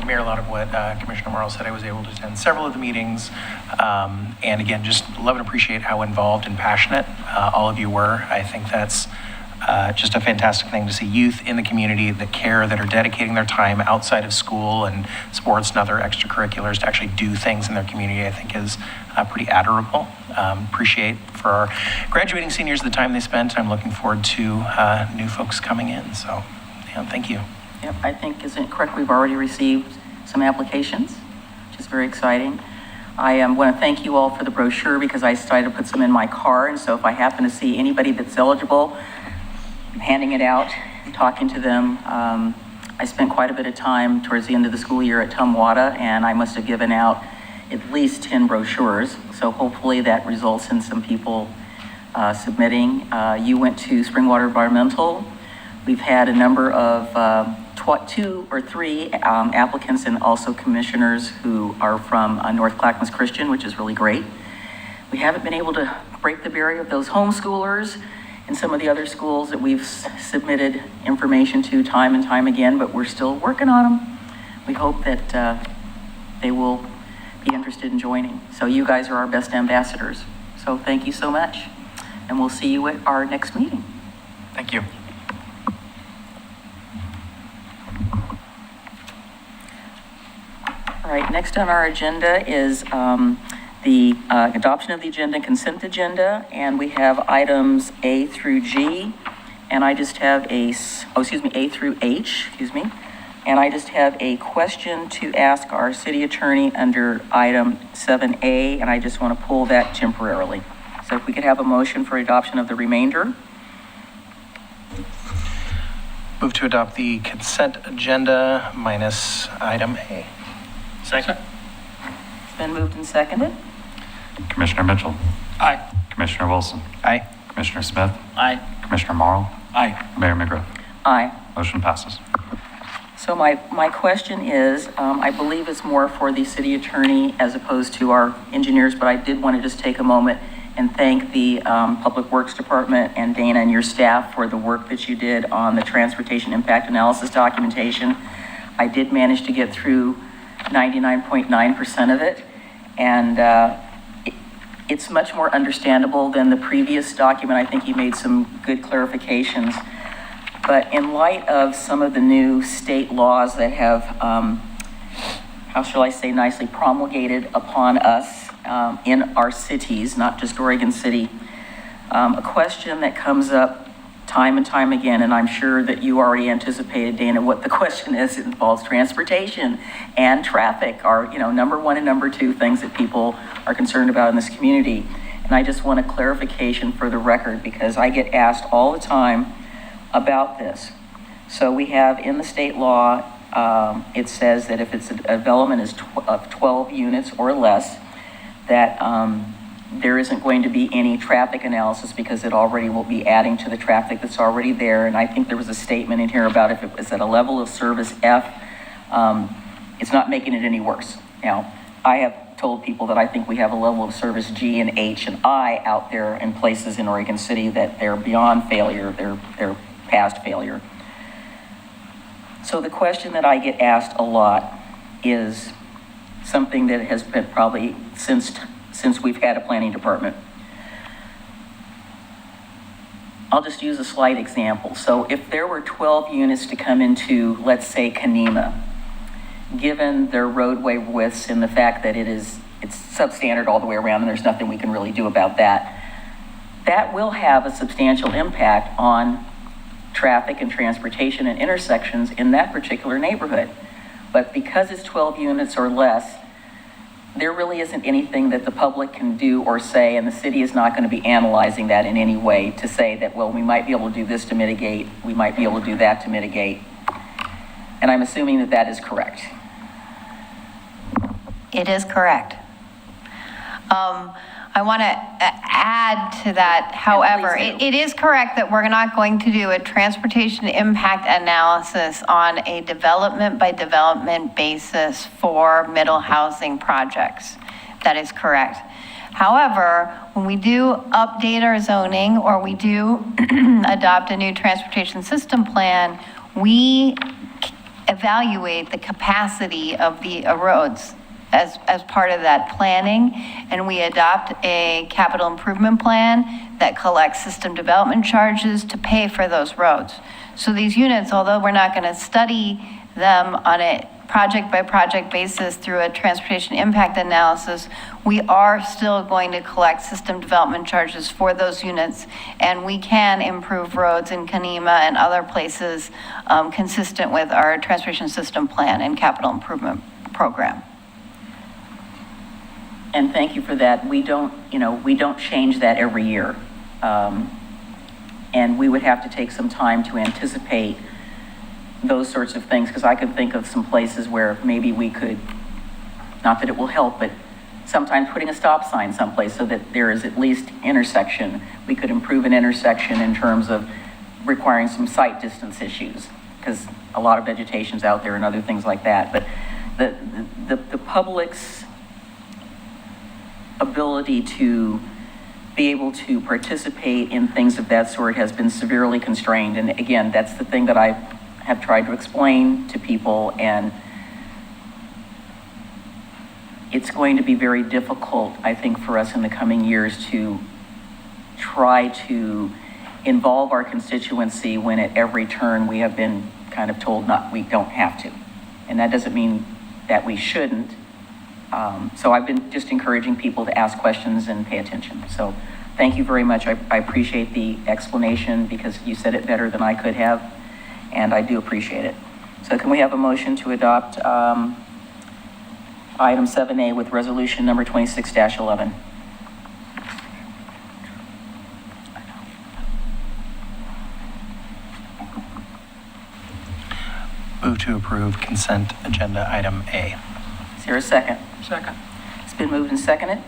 Mayor, a lot of what Commissioner Morrow said, I was able to attend several of the meetings. And again, just love and appreciate how involved and passionate all of you were. I think that's just a fantastic thing to see youth in the community that care, that are dedicating their time outside of school and sports and other extracurriculars to actually do things in their community, I think is pretty admirable. Appreciate for our graduating seniors the time they spent. I'm looking forward to new folks coming in. So, yeah, thank you. Yep, I think, isn't it correct, we've already received some applications, which is very exciting. I want to thank you all for the brochure because I decided to put some in my car, and so if I happen to see anybody that's eligible, I'm handing it out, talking to them. I spent quite a bit of time towards the end of the school year at Tumwata, and I must have given out at least 10 brochures, so hopefully that results in some people submitting. You went to Springwater Environmental. We've had a number of 2 or 3 applicants and also commissioners who are from North Clackamas Christian, which is really great. We haven't been able to break the barrier of those homeschoolers and some of the other schools that we've submitted information to time and time again, but we're still working on them. We hope that they will be interested in joining. So you guys are our best ambassadors. So thank you so much. And we'll see you at our next meeting. Thank you. All right, next on our agenda is the adoption of the agenda, consent agenda, and we have items A through G, and I just have A through H, and I just have a question to ask our city attorney under item 7A, and I just want to pull that temporarily. So if we could have a motion for adoption of the remainder. Move to adopt the consent agenda minus item A. Second. It's been moved and seconded. Commissioner Mitchell. Aye. Commissioner Wilson. Aye. Commissioner Smith. Aye. Commissioner Morrow. Aye. Mayor McGriff. Aye. Motion passes. So my question is, I believe it's more for the city attorney as opposed to our engineers, but I did want to just take a moment and thank the Public Works Department and Dana and your staff for the work that you did on the transportation impact analysis documentation. I did manage to get through 99.9% of it, and it's much more understandable than the previous document. I think you made some good clarifications. But in light of some of the new state laws that have, how shall I say nicely, promulgated upon us in our cities, not just Oregon City, a question that comes up time and time again, and I'm sure that you already anticipated, Dana, what the question is. It involves transportation and traffic are, number 1 and number 2 things that people are concerned about in this community. And I just want a clarification for the record because I get asked all the time about this. So we have in the state law, it says that if it's a development is of 12 units or less, that there isn't going to be any traffic analysis because it already will be adding to the traffic that's already there. And I think there was a statement in here about if it was at a level of service F, it's not making it any worse. Now, I have told people that I think we have a level of service G and H and I out there in places in Oregon City that they're beyond failure, they're past failure. So the question that I get asked a lot is something that has been probably since we've had a planning department. I'll just use a slight example. So if there were 12 units to come into, let's say, Kanema, given their roadway widths and the fact that it's substandard all the way around and there's nothing we can really do about that, that will have a substantial impact on traffic and transportation and intersections in that particular neighborhood. But because it's 12 units or less, there really isn't anything that the public can do or say, and the city is not going to be analyzing that in any way to say that, well, we might be able to do this to mitigate, we might be able to do that to mitigate. And I'm assuming that that is correct. It is correct. I want to add to that, however, it is correct that we're not going to do a transportation impact analysis on a development by development basis for middle housing projects. That is correct. However, when we do update our zoning or we do adopt a new transportation system plan, we evaluate the capacity of the roads as part of that planning, and we adopt a capital improvement plan that collects system development charges to pay for those roads. So these units, although we're not going to study them on a project-by-project basis through a transportation impact analysis, we are still going to collect system development charges for those units, and we can improve roads in Kanema and other places consistent with our transportation system plan and capital improvement program. And thank you for that. We don't change that every year. And we would have to take some time to anticipate those sorts of things, because I could think of some places where maybe we could, not that it will help, but sometimes putting a stop sign someplace so that there is at least intersection. We could improve an intersection in terms of requiring some sight distance issues, because a lot of vegetation's out there and other things like that. But the public's ability to be able to participate in things of that sort has been severely constrained. And again, that's the thing that I have tried to explain to people, and it's going to be very difficult, I think, for us in the coming years to try to involve our constituency when at every turn we have been kind of told we don't have to. And that doesn't mean that we shouldn't. So I've been just encouraging people to ask questions and pay attention. So thank you very much. I appreciate the explanation, because you said it better than I could have, and I do appreciate it. So can we have a motion to adopt item 7A with resolution number 26-11? Move to approve consent agenda item A. Is there a second? Second. It's been moved and seconded.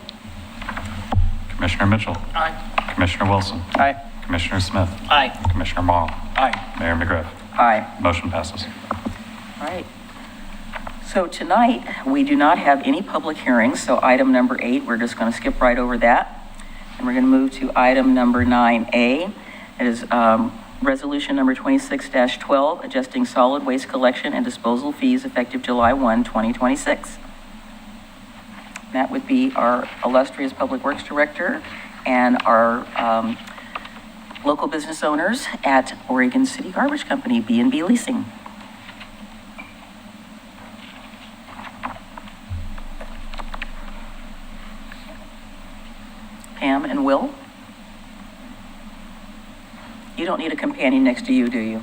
Commissioner Mitchell. Aye. Commissioner Wilson. Aye. Commissioner Smith. Aye. Commissioner Morrow. Aye. Mayor McGriff. Aye. Motion passes. All right. So tonight, we do not have any public hearings, so item number 8, we're just going to skip right over that. And we're going to move to item number 9A. It is resolution number 26-12, adjusting solid waste collection and disposal fees effective July 1, 2026. That would be our illustrious Public Works Director and our local business owners at Oregon City Garbage Company, B&B Leasing. Pam and Will? You don't need a companion next to you, do you?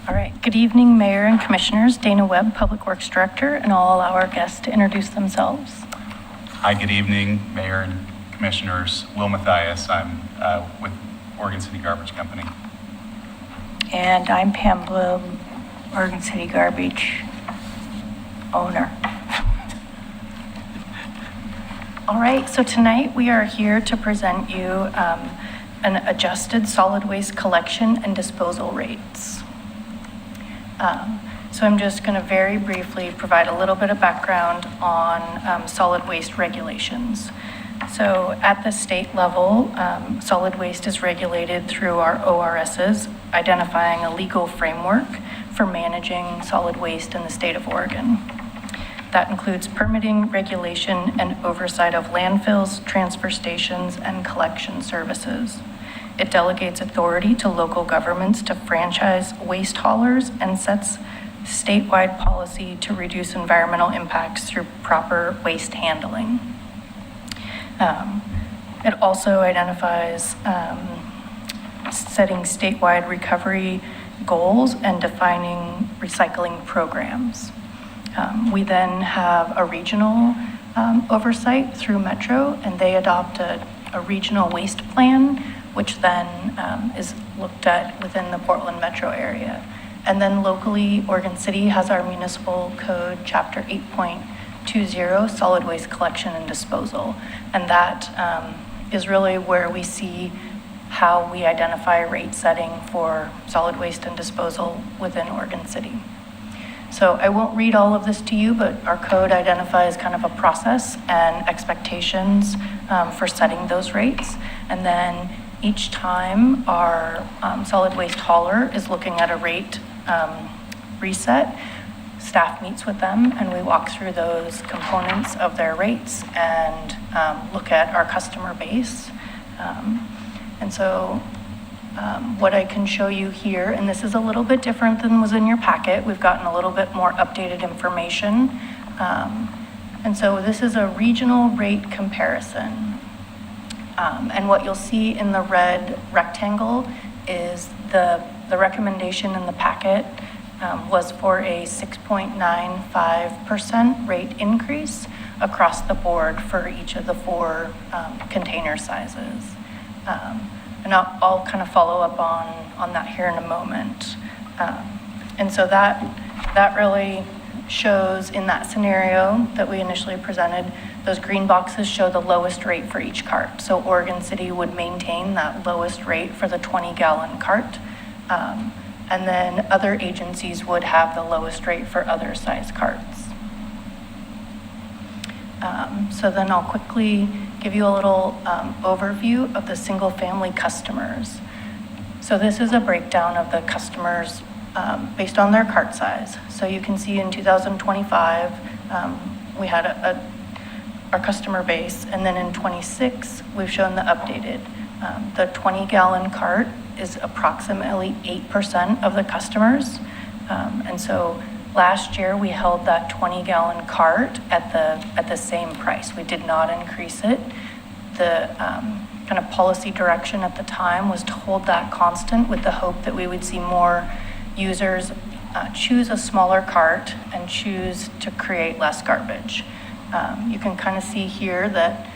All right, good evening, Mayor and Commissioners. Dana Webb, Public Works Director, and I'll allow our guests to introduce themselves. Hi, good evening, Mayor and Commissioners. Will Mathias, I'm with Oregon City Garbage Company. And I'm Pam Bloom, Oregon City Garbage owner. All right, so tonight we are here to present you an adjusted solid waste collection and disposal rates. So I'm just going to very briefly provide a little bit of background on solid waste regulations. So at the state level, solid waste is regulated through our ORSs, identifying a legal framework for managing solid waste in the state of Oregon. That includes permitting, regulation, and oversight of landfills, transfer stations, and collection services. It delegates authority to local governments to franchise waste haulers and sets statewide policy to reduce environmental impacts through proper waste handling. It also identifies setting statewide recovery goals and defining recycling programs. We then have a regional oversight through Metro, and they adopt a regional waste plan, which then is looked at within the Portland metro area. And then locally, Oregon City has our municipal code, chapter 8.20, solid waste collection and disposal. And that is really where we see how we identify rate setting for solid waste and disposal within Oregon City. So I won't read all of this to you, but our code identifies kind of a process and expectations for setting those rates. And then each time our solid waste hauler is looking at a rate reset, staff meets with them and we walk through those components of their rates and look at our customer base. And so what I can show you here, and this is a little bit different than was in your packet, we've gotten a little bit more updated information. And so this is a regional rate comparison. And what you'll see in the red rectangle is the recommendation in the packet was for a 6.95% rate increase across the board for each of the 4 container sizes. And I'll kind of follow up on that here in a moment. And so that really shows in that scenario that we initially presented, those green boxes show the lowest rate for each cart. So Oregon City would maintain that lowest rate for the 20-gallon cart. And then other agencies would have the lowest rate for other size carts. So then I'll quickly give you a little overview of the single-family customers. So this is a breakdown of the customers based on their cart size. So you can see in 2025, we had our customer base, and then in 26, we've shown the updated. The 20-gallon cart is approximately 8% of the customers. And so last year, we held that 20-gallon cart at the same price. We did not increase it. The kind of policy direction at the time was to hold that constant with the hope that we would see more users choose a smaller cart and choose to create less garbage. You can kind of see here that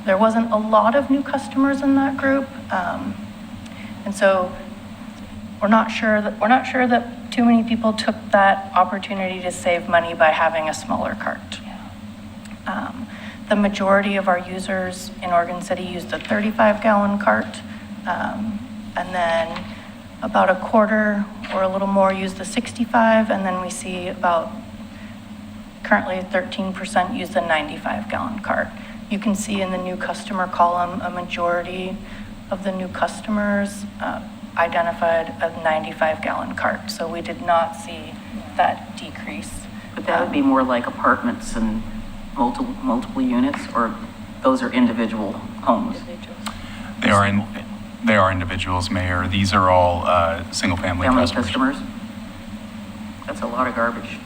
there wasn't a lot of new customers in that group. And so we're not sure that too many people took that opportunity to save money by having a smaller cart. The majority of our users in Oregon City used the 35-gallon cart, and then about a quarter or a little more use the 65, and then we see about currently 13% use the 95-gallon cart. You can see in the new customer column, a majority of the new customers identified a 95-gallon cart. So we did not see that decrease. But that would be more like apartments and multiple units, or those are individual homes? They are individuals, Mayor. These are all single-family customers. That's a lot of garbage.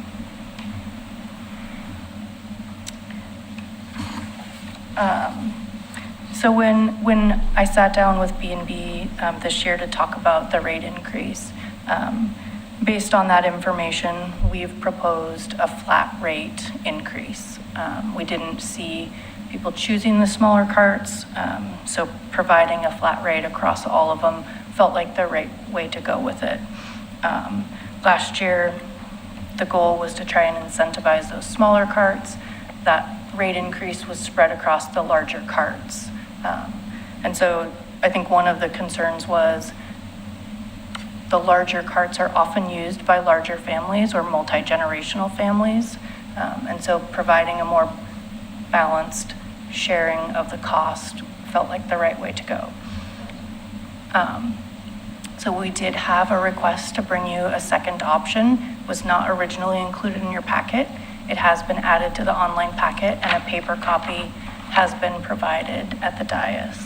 So when I sat down with B&B this year to talk about the rate increase, based on that information, we've proposed a flat rate increase. We didn't see people choosing the smaller carts, so providing a flat rate across all of them felt like the right way to go with it. Last year, the goal was to try and incentivize those smaller carts. That rate increase was spread across the larger carts. And so I think one of the concerns was the larger carts are often used by larger families or multi-generational families. And so providing a more balanced sharing of the cost felt like the right way to go. So we did have a request to bring you a second option. It was not originally included in your packet. It has been added to the online packet, and a paper copy has been provided at the dais.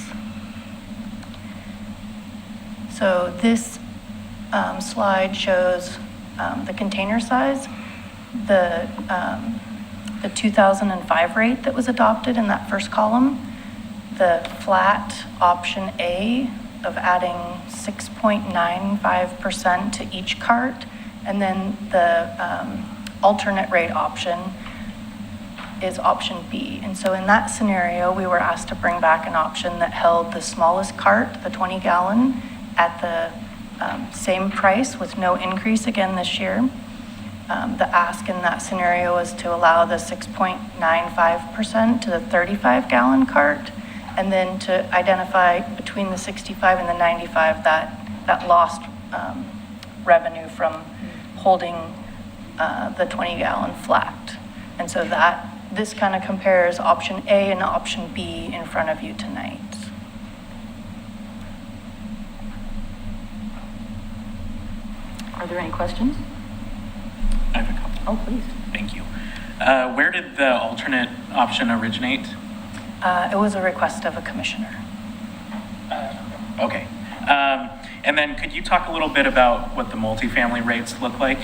So this slide shows the container size, the 2005 rate that was adopted in that first column, the flat option A of adding 6.95% to each cart, and then the alternate rate option is option B. And so in that scenario, we were asked to bring back an option that held the smallest cart, the 20-gallon, at the same price with no increase again this year. The ask in that scenario was to allow the 6.95% to the 35-gallon cart, and then to identify between the 65 and the 95 that lost revenue from holding the 20-gallon flat. And so that this kind of compares option A and option B in front of you tonight. Are there any questions? I have a couple. Oh, please. Thank you. Where did the alternate option originate? It was a request of a commissioner. Okay. And then could you talk a little bit about what the multifamily rates look like?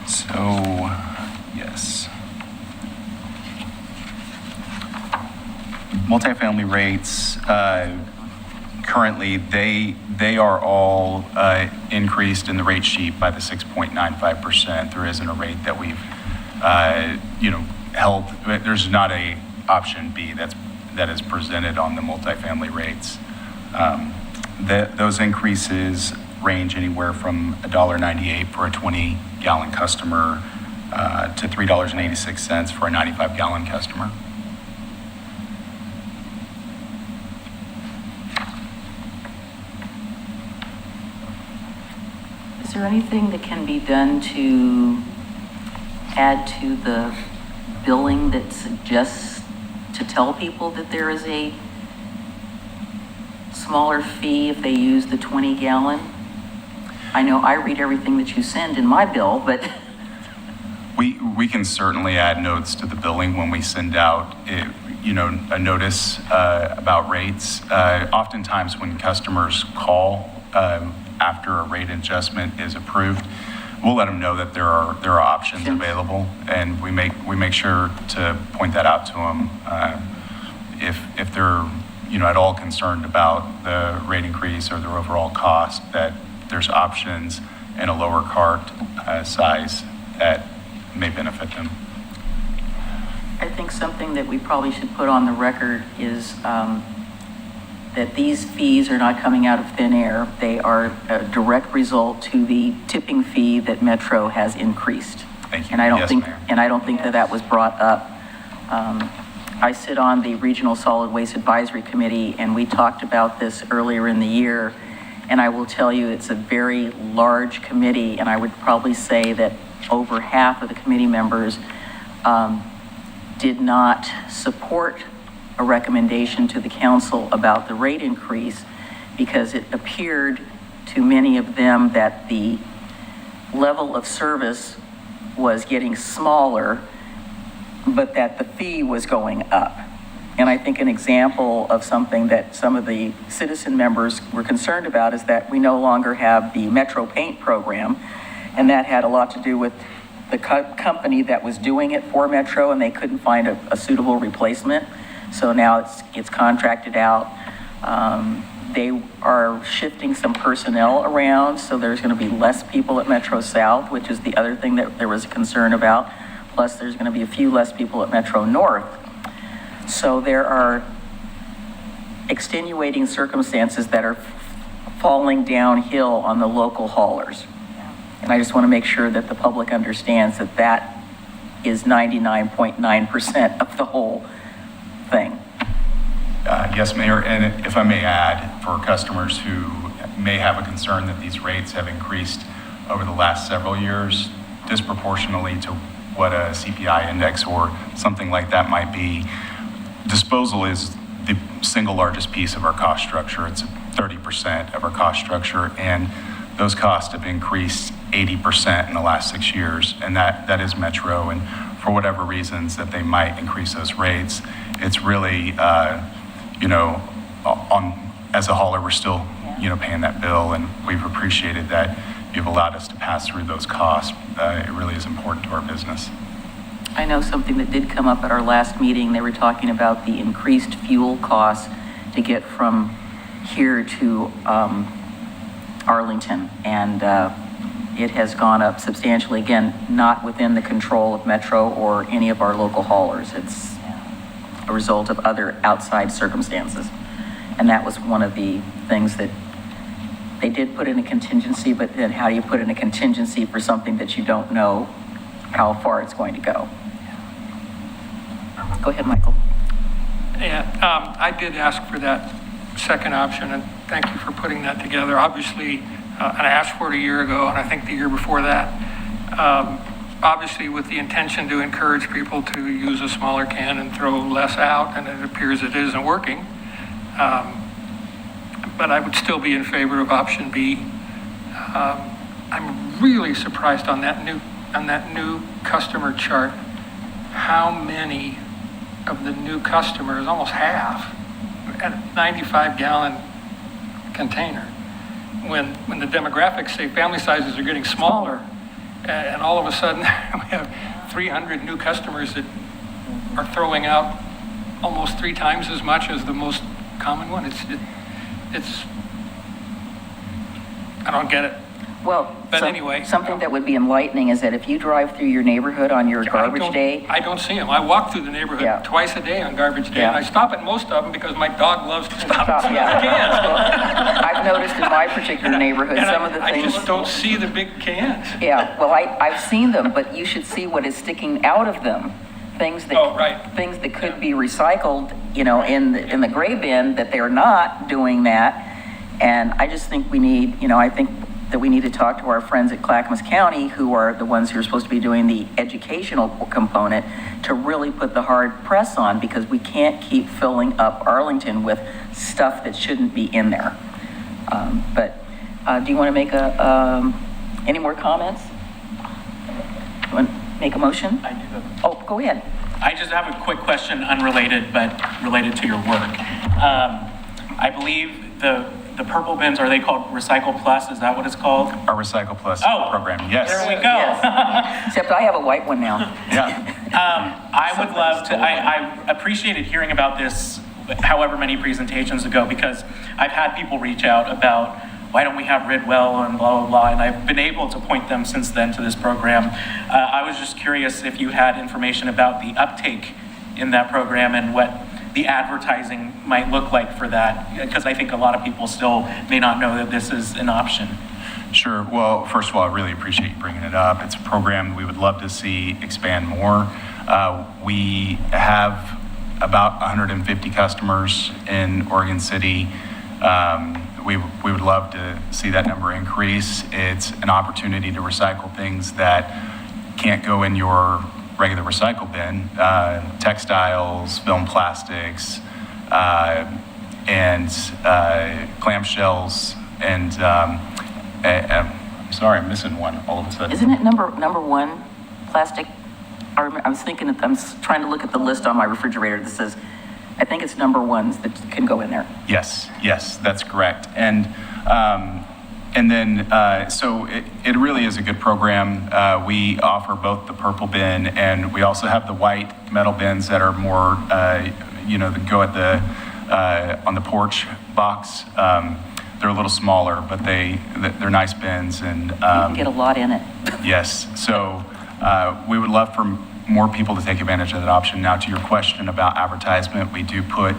So, yes. Multifamily rates, currently, they are all increased in the rate sheet by the 6.95%. There isn't a rate that we've, held. There's not a option B that is presented on the multifamily rates. Those increases range anywhere from $1.98 for a 20-gallon customer to $3.86 for a 95-gallon customer. Is there anything that can be done to add to the billing that suggests to tell people that there is a smaller fee if they use the 20-gallon? I know I read everything that you send in my bill, but We can certainly add notes to the billing when we send out, a notice about rates. Oftentimes when customers call after a rate adjustment is approved, we'll let them know that there are options available, and we make sure to point that out to them if they're at all concerned about the rate increase or their overall cost, that there's options in a lower cart size that may benefit them. I think something that we probably should put on the record is that these fees are not coming out of thin air. They are a direct result to the tipping fee that Metro has increased. Thank you. And I don't Yes, think, Mayor. and I don't think that was brought up. I sit on the Regional Solid Waste Advisory Committee, and we talked about this earlier in the year. And I will tell you, it's a very large committee, and I would probably say that over half of the committee members did not support a recommendation to the council about the rate increase, because it appeared to many of them that the level of service was getting smaller, but that the fee was going up. And I think an example of something that some of the citizen members were concerned about is that we no longer have the Metro Paint program, and that had a lot to do with the company that was doing it for Metro, and they couldn't find a suitable replacement. So now it's contracted out. They are shifting some personnel around, so there's going to be less people at Metro South, which is the other thing that there was a concern about. Plus, there's going to be a few less people at Metro North. So there are extenuating circumstances that are falling downhill on the local haulers. And I just want to make sure that the public understands that that is 99.9% of the whole thing. Yes, Mayor, and if I may add, for customers who may have a concern that these rates have increased over the last several years, disproportionately to what a CPI index or something like that might be, disposal is the single largest piece of our cost structure. It's 30% of our cost structure, and those costs have increased 80% in the last 6 years, and that is Metro. And for whatever reasons that they might increase those rates, it's really, as a hauler, we're still, paying that bill, and we've appreciated that you've allowed us to pass through those costs. It really is important to our business. I know something that did come up at our last meeting. They were talking about the increased fuel costs to get from here to Arlington, and it has gone up substantially. Again, not within the control of Metro or any of our local haulers. It's a result of other outside circumstances. And that was one of the things that they did put in a contingency, but then how do you put in a contingency for something that you don't know how far it's going to go? Go ahead, Michael. Yeah, I did ask for that second option, and thank you for putting that together. Obviously, and I asked for it a year ago, and I think the year before that. obviously with the intention to encourage people to use a smaller can and throw less out, and it appears it isn't working. But I would still be in favor of option B. I'm really surprised on that new customer chart, how many of the new customers, almost half, at a 95-gallon container. When the demographics say family sizes are getting smaller, and all of a sudden we have 300 new customers that are throwing out almost 3 times as much as the most common one. It's I don't get it. Well, But anyway. something that would be enlightening is that if you drive through your neighborhood on your garbage day, I don't see them. I walk through the neighborhood Yeah. twice a day on garbage day, Yeah. and I stop at most of them because my dog loves to stop at some of yeah. the cans. I've noticed in my particular neighborhood, And some of the I things. just don't see the big cans. Yeah, well, I've seen them, but you should see what is sticking out of them. Things that, Oh, right. things that could be recycled, in the gray bin, that they're not doing that. And I just think we need, I think that we need to talk to our friends at Clackamas County, who are the ones who are supposed to be doing the educational component, to really put the hard press on, because we can't keep filling up Arlington with stuff that shouldn't be in there. Do you want to make any more comments? You want to make a motion? I do have. Oh, go ahead. I just have a quick question, unrelated, but related to your work. I believe the purple bins, are they called Recycle Plus? Is that what it's called? Our Recycle Plus program, yes. There we go. Except I have a white one now. Yeah. I would love to, I appreciated hearing about this however many presentations ago, because I've had people reach out about, why don't we have Ridwell and blah, blah, blah, and I've been able to point them since then to this program. I was just curious if you had information about the uptake in that program and what the advertising might look like for that, because I think a lot of people still may not know that this is an option. Sure. Well, first of all, I really appreciate you bringing it up. It's a program we would love to see expand more. We have about 150 customers in Oregon City. We would love to see that number increase. It's an opportunity to recycle things that can't go in your regular recycle bin, textiles, film plastics, and clamshells, and I'm sorry, I'm missing one all of a sudden. Isn't it number one, plastic? I was thinking, I'm trying to look at the list on my refrigerator that says, I think it's number ones that can go in there. Yes, that's correct. And then, so it really is a good program. We offer both the purple bin, and we also have the white metal bins that are more, that go at on the porch box. They're a little smaller, but they're nice bins, and You can get a lot in it. yes. So we would love for more people to take advantage of that option. Now, to your question about advertisement, we do put,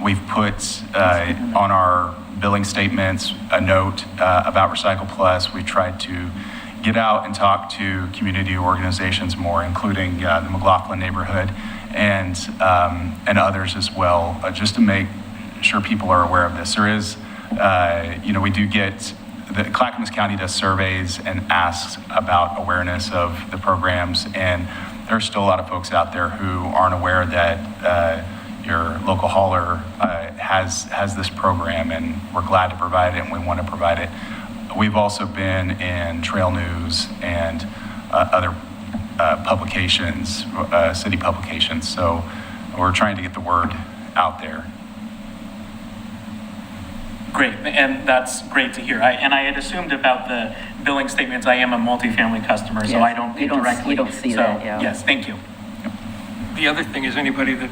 we've put on our billing statements a note about Recycle Plus. We tried to get out and talk to community organizations more, including the McLaughlin neighborhood and others as well, just to make sure people are aware of this. There is, we do get, the Clackamas County does surveys and asks about awareness of the programs, and there's still a lot of folks out there who aren't aware that your local hauler has this program, and we're glad to provide it, and we want to provide it. We've also been in Trail News and other publications, city publications, so we're trying to get the word out there. Great, and that's great to hear. And I had assumed about the billing statements, I am a multifamily customer, so Yes, I don't you don't- directly. you don't see so, that, yeah. Yes, thank you. The other thing is, anybody that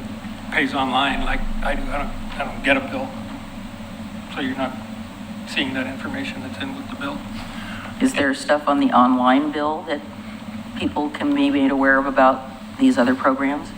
pays online, like I do, I don't get a bill. So you're not seeing that information that's in with the bill. Is there stuff on the online bill that people can be made aware of about these other programs?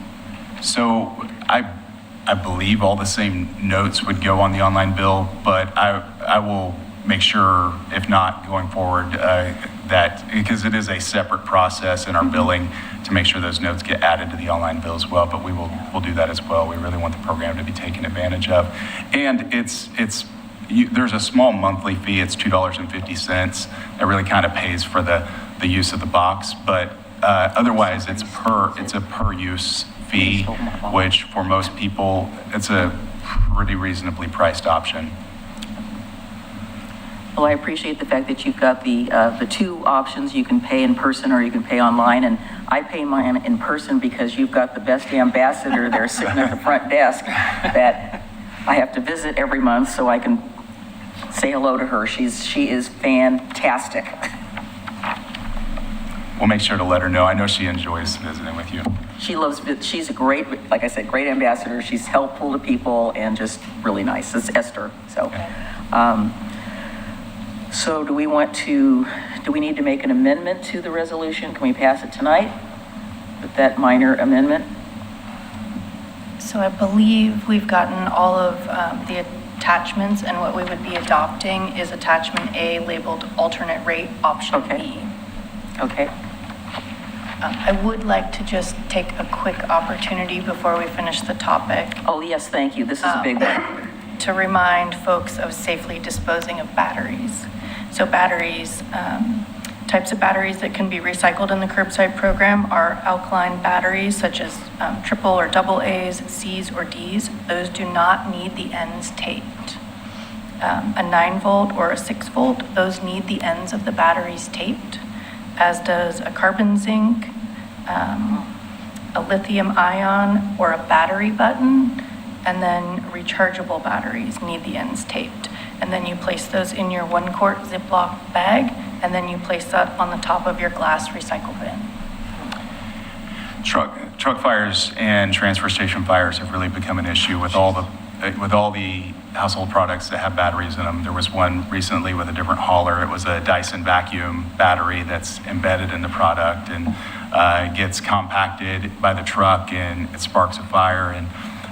So I believe all the same notes would go on the online bill, but I will make sure, if not going forward, that, because it is a separate process in our billing, to make sure those notes get added to the online bill as well, but we'll do that as well. We really want the program to be taken advantage of. And there's a small monthly fee, it's $2.50, that really kind of pays for the the use of the box, but otherwise it's a per use fee, which for most people, it's a pretty reasonably priced option. Well, I appreciate the fact that you've got the two options. You can pay in person or you can pay online, and I pay mine in person because you've got the best ambassador there sitting at the front desk that I have to visit every month so I can say hello to her. She is fantastic. We'll make sure to let her know. I know she enjoys visiting with you. She's a great, like I said, great ambassador. She's helpful to people and just really nice. It's Esther, so. So do we need to make an amendment to the resolution? Can we pass it tonight with that minor amendment? So I believe we've gotten all of the attachments, and what we would be adopting is attachment A labeled alternate rate option B. Okay. I would like to just take a quick opportunity before we finish the topic. Oh, yes, thank you. This is a big one. To remind folks of safely disposing of batteries. So batteries, types of batteries that can be recycled in the curbside program are alkaline batteries such as triple or double A's, C's or D's. Those do not need the ends taped. A 9-volt or a 6-volt, those need the ends of the batteries taped, as does a carbon zinc, a lithium ion or a battery button, and then rechargeable batteries need the ends taped. And then you place those in your 1-quart Ziploc bag, and then you place that on the top of your glass recycle bin. Truck fires and transfer station fires have really become an issue with all the household products that have batteries in them. There was one recently with a different hauler. It was a Dyson vacuum battery that's embedded in the product and gets compacted by the truck and it sparks a fire. And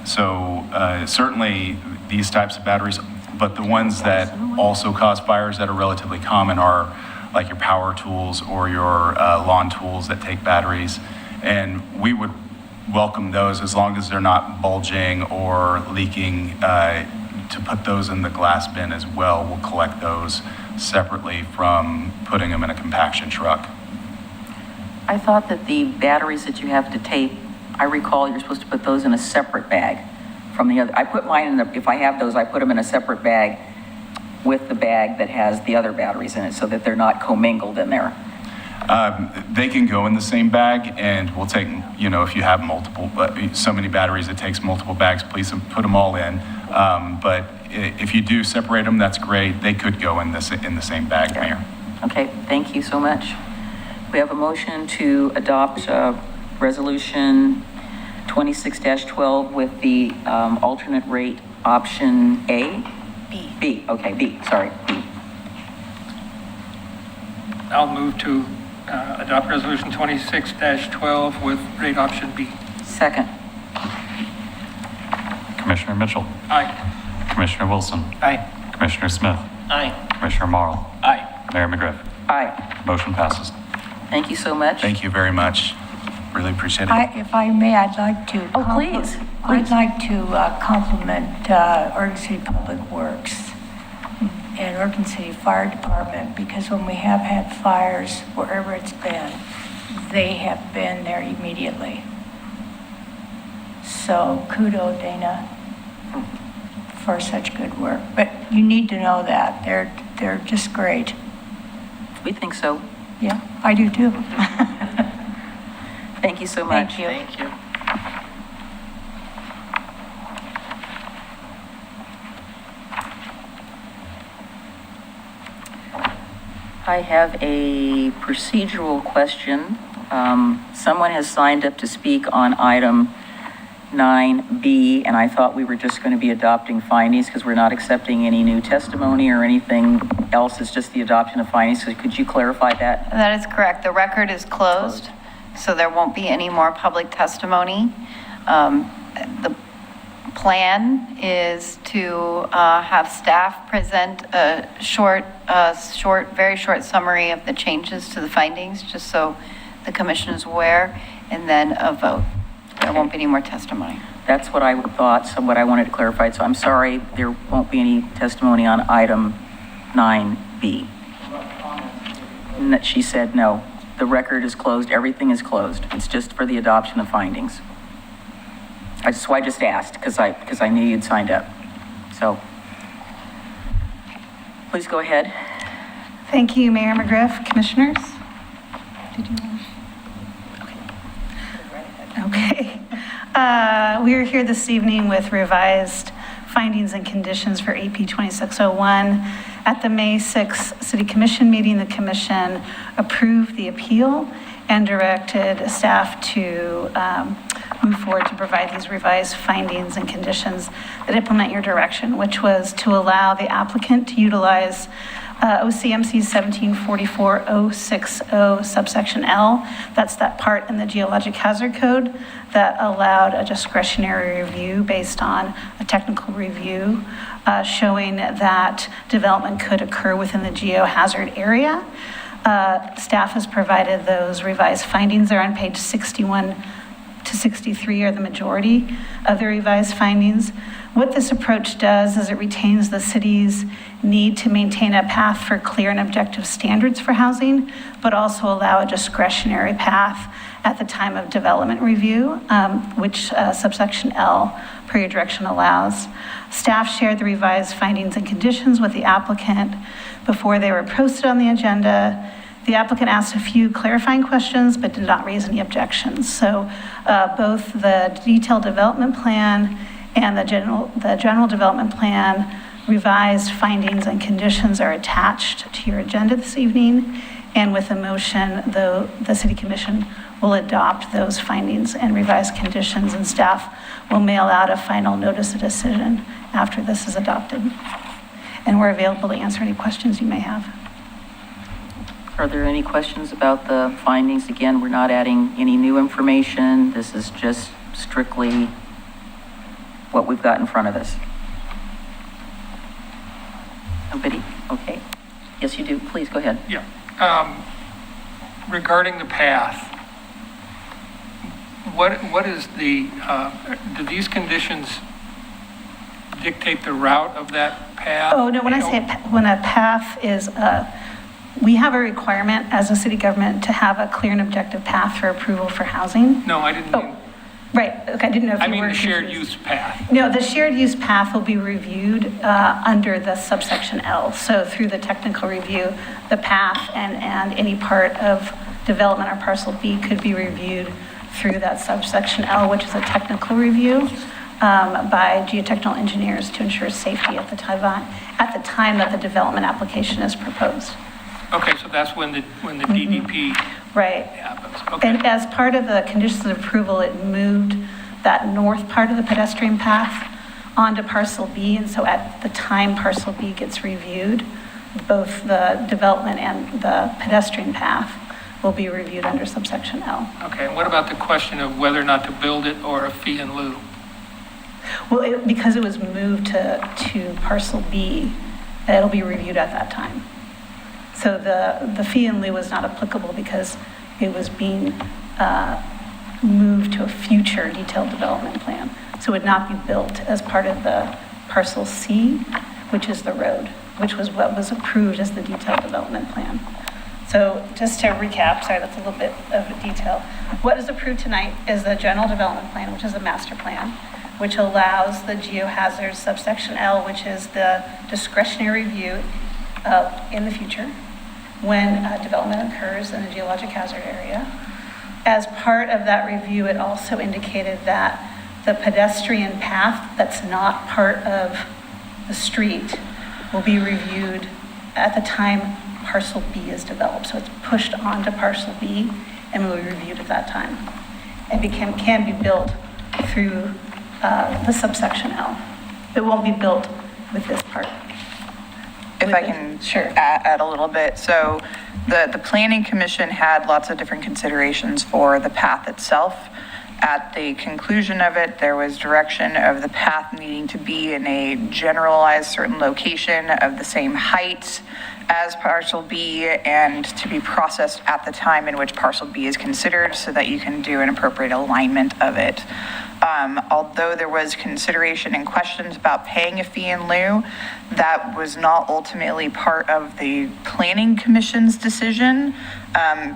so certainly these types of batteries, but the ones that also cause fires that are relatively common are like your power tools or your lawn tools that take batteries. And we would welcome those as long as they're not bulging or leaking, to put those in the glass bin as well. We'll collect those separately from putting them in a compaction truck. I thought that the batteries that you have to tape, I recall you're supposed to put those in a separate bag from the other. I put mine if I have those, I put them in a separate bag with the bag that has the other batteries in it so that they're not commingled in there. They can go in the same bag, and we'll take, if you have so many batteries, it takes multiple bags, please put them all in. But if you do separate them, that's great. They could go in the same bag, Mayor. Okay, thank you so much. We have a motion to adopt resolution 26-12 with the alternate rate option A? B, okay, B, sorry, B. I'll move to adopt resolution 26-12 with rate option B. Second. Commissioner Mitchell. Aye. Commissioner Wilson. Aye. Commissioner Smith. Aye. Commissioner Marl. Aye. Mayor McGriff. Aye. Motion passes. Thank you so much. Thank you very much. Really appreciate it. If I may, I'd like to. Oh, please. I'd like to compliment Oregon City Public Works and Oregon City Fire Department, because when we have had fires, wherever it's been, they have been there immediately. So kudos, Dana, for such good work. But you need to know that. They're just great. We think so. Yeah, I do too. Thank you so much. Thank you. Thank you. I have a procedural question. Someone has signed up to speak on item 9B, and I thought we were just going to be adopting findings because we're not accepting any new testimony or anything else. It's just the adoption of findings. So could you clarify that? That is correct. The record is closed, so there won't be any more public testimony. The plan is to have staff present a very short summary of the changes to the findings, just so the commission is aware, and then a vote. There won't be any more testimony. That's what I thought, so what I wanted to clarify. So I'm sorry, there won't be any testimony on item 9B. She said no. the record is closed, everything is closed. It's just for the adoption of findings. I just asked because I knew you'd signed up. So please go ahead. Thank you, Mayor McGriff. Commissioners? Did you want? Okay. We are here this evening with revised findings and conditions for AP 2601. At the May 6th City Commission meeting, the Commission approved the appeal and directed staff to move forward to provide these revised findings and conditions that implement your direction, which was to allow the applicant to utilize OCMC 1744060 subsection L. That's that part in the geologic hazard code that allowed a discretionary review based on a technical review showing that development could occur within the geohazard area. Staff has provided those revised findings. They're on page 61 to 63 are the majority of the revised findings. What this approach does is it retains the city's need to maintain a path for clear and objective standards for housing, but also allow a discretionary path at the time of development review, which subsection L per your direction allows. Staff shared the revised findings and conditions with the applicant before they were posted on the agenda. The applicant asked a few clarifying questions, but did not raise any objections. So both the detailed development plan and the general development plan revised findings and conditions are attached to your agenda this evening. And with a motion, the City Commission will adopt those findings and revised conditions, and staff will mail out a final notice of decision after this is adopted. And we're available to answer any questions you may have. Are there any questions about the findings? Again, we're not adding any new information. This is just strictly what we've got in front of us. Nobody? Okay. Yes, you do. Please go ahead. Yeah. Regarding the path, what is the, do these conditions dictate the route of that path? Oh, no, when I say when a path is, we have a requirement as a city government to have a clear and objective path for approval for housing. No, I didn't mean. Right, okay, I didn't know if you were. I mean the shared use path. No, the shared use path will be reviewed under the subsection L. So through the technical review, the path and any part of development or parcel B could be reviewed through that subsection L, which is a technical review by geotechnical engineers to ensure safety at the time that the development application is proposed. Okay, so that's when the DDP right happens. Okay. And as part of the conditions of approval, it moved that north part of the pedestrian path onto parcel B. And so at the time parcel B gets reviewed, both the development and the pedestrian path will be reviewed under subsection L. Okay, and what about the question of whether or not to build it or a fee in lieu? Well, because it was moved to parcel B, it'll be reviewed at that time. So the fee in lieu was not applicable because it was being moved to a future detailed development plan. So it would not be built as part of the parcel C, which is the road, which was what was approved as the detailed development plan. So just to recap, sorry, that's a little bit of detail. What is approved tonight is the general development plan, which is the master plan, which allows the geohazard subsection L, which is the discretionary review in the future when development occurs in a geologic hazard area. As part of that review, it also indicated that the pedestrian path that's not part of the street will be reviewed at the time parcel B is developed. So it's pushed onto parcel B and will be reviewed at that time. And can be built through the subsection L. It won't be built with this part. If I can add a little bit. So the Planning Commission had lots of different considerations for the path itself. At the conclusion of it, there was direction of the path needing to be in a generalized certain location of the same height as parcel B and to be processed at the time in which parcel B is considered so that you can do an appropriate alignment of it. Although there was consideration and questions about paying a fee in lieu, that was not ultimately part of the Planning Commission's decision,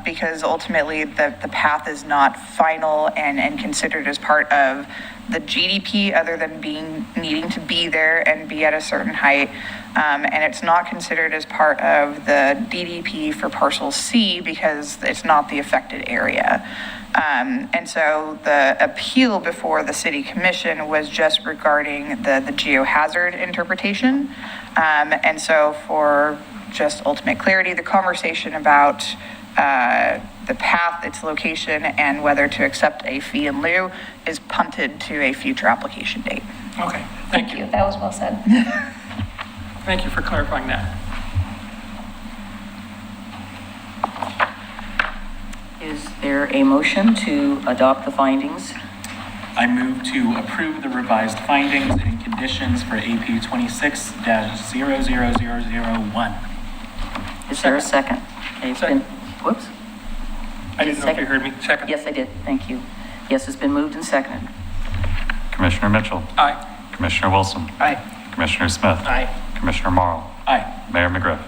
because ultimately the path is not final and considered as part of the GDP, other than needing to be there and be at a certain height. And it's not considered as part of the DDP for parcel C because it's not the affected area. And so the appeal before the city commission was just regarding the geohazard interpretation. And so for just ultimate clarity, the conversation about the path, its location, and whether to accept a fee in lieu is punted to a future application date. Okay, thank you. That was well said. Thank you for clarifying that. Is there a motion to adopt the findings? I move to approve the revised findings and conditions for AP 26-00001. Is there a second? Okay, it's been, whoops. I didn't know if you heard me. Second. Yes, I did. Thank you. Yes, it's been moved and seconded. Commissioner Mitchell. Aye. Commissioner Wilson. Aye. Commissioner Smith. Aye. Commissioner Marl. Aye. Mayor McGriff.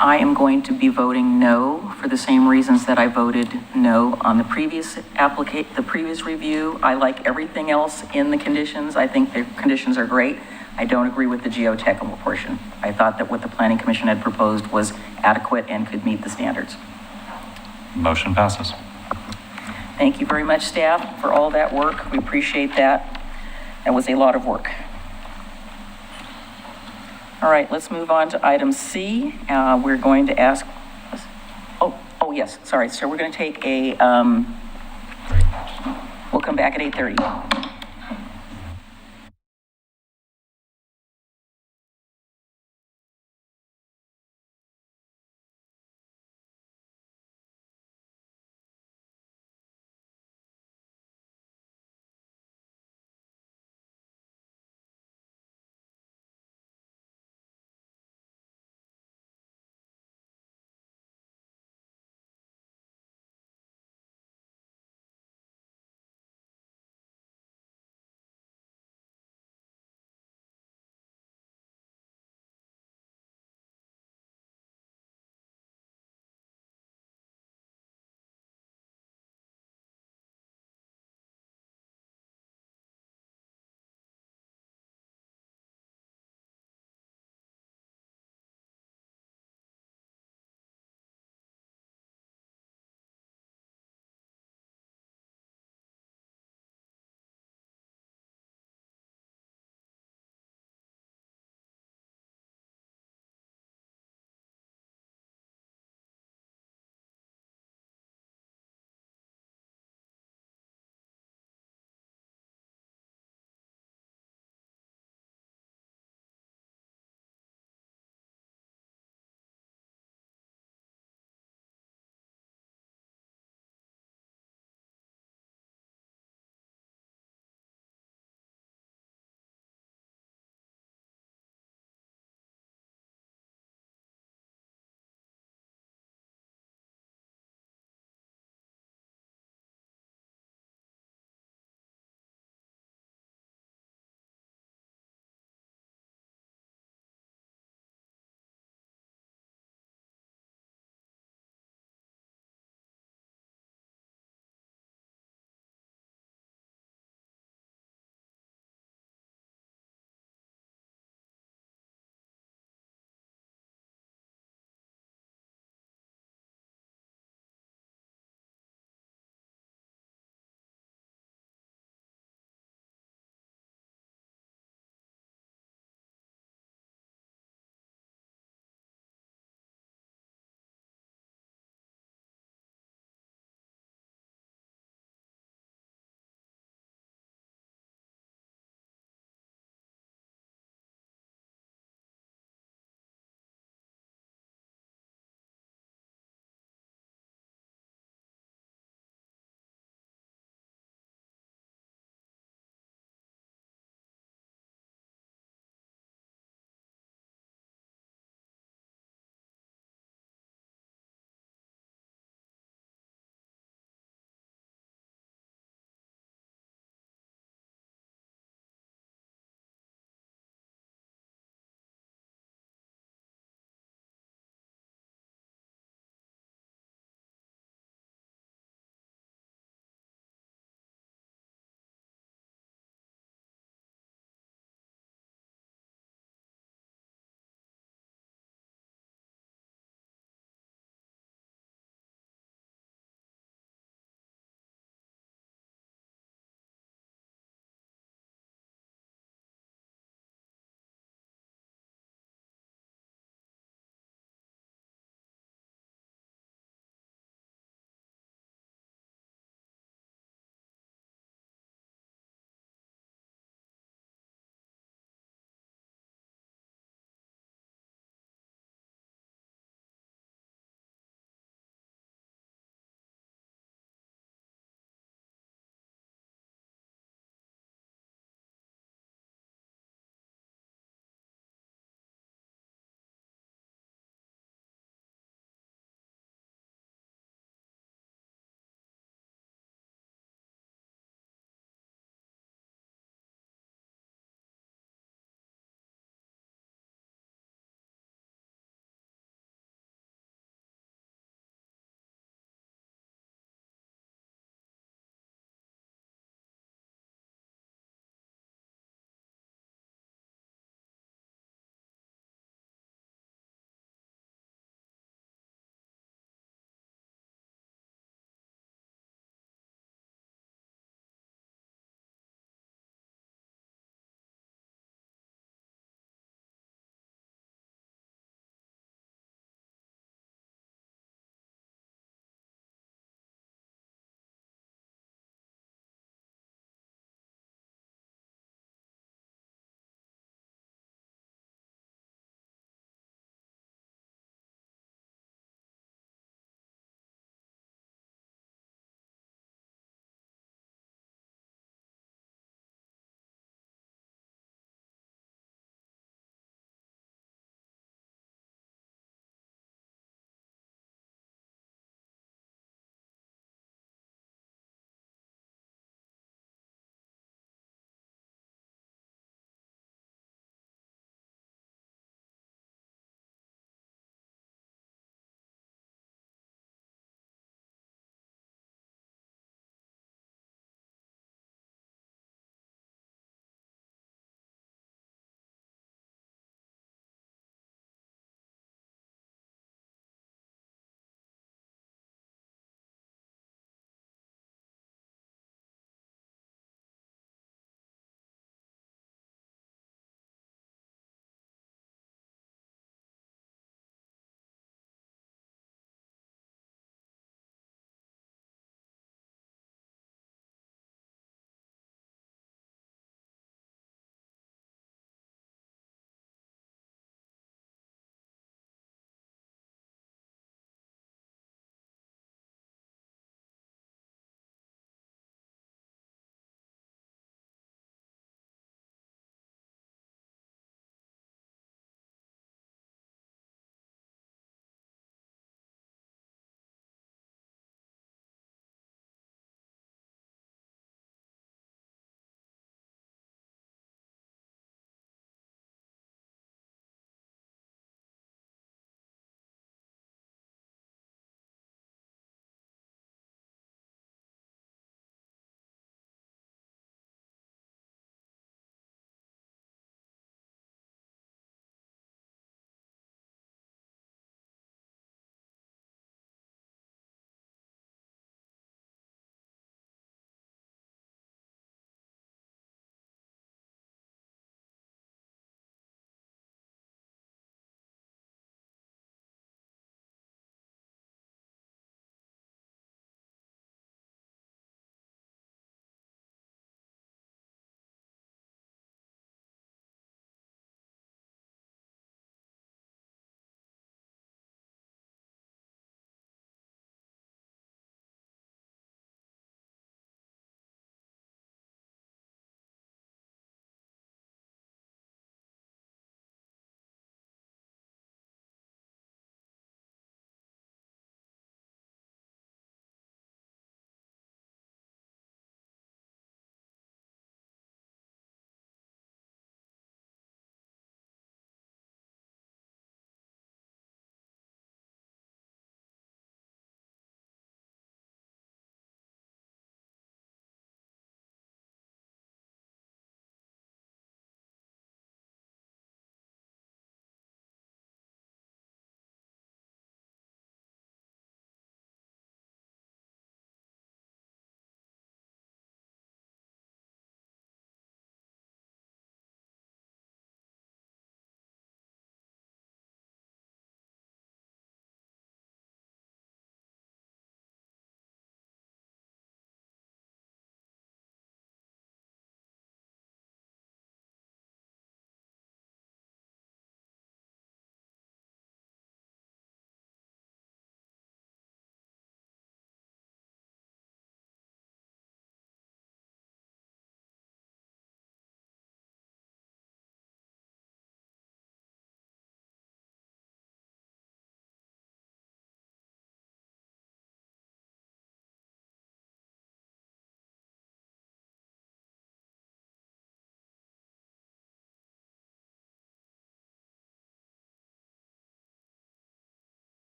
I am going to be voting no for the same reasons that I voted no on the previous the previous review. I like everything else in the conditions. I think the conditions are great. I don't agree with the geotechnical portion. I thought that what the Planning Commission had proposed was adequate and could meet the standards. Motion passes. Thank you very much, staff, for all that work. We appreciate that. That was a lot of work. All right, let's move on to item C. We're going to ask, oh yes, sorry. So we're going to take a, we'll come back at 8:30.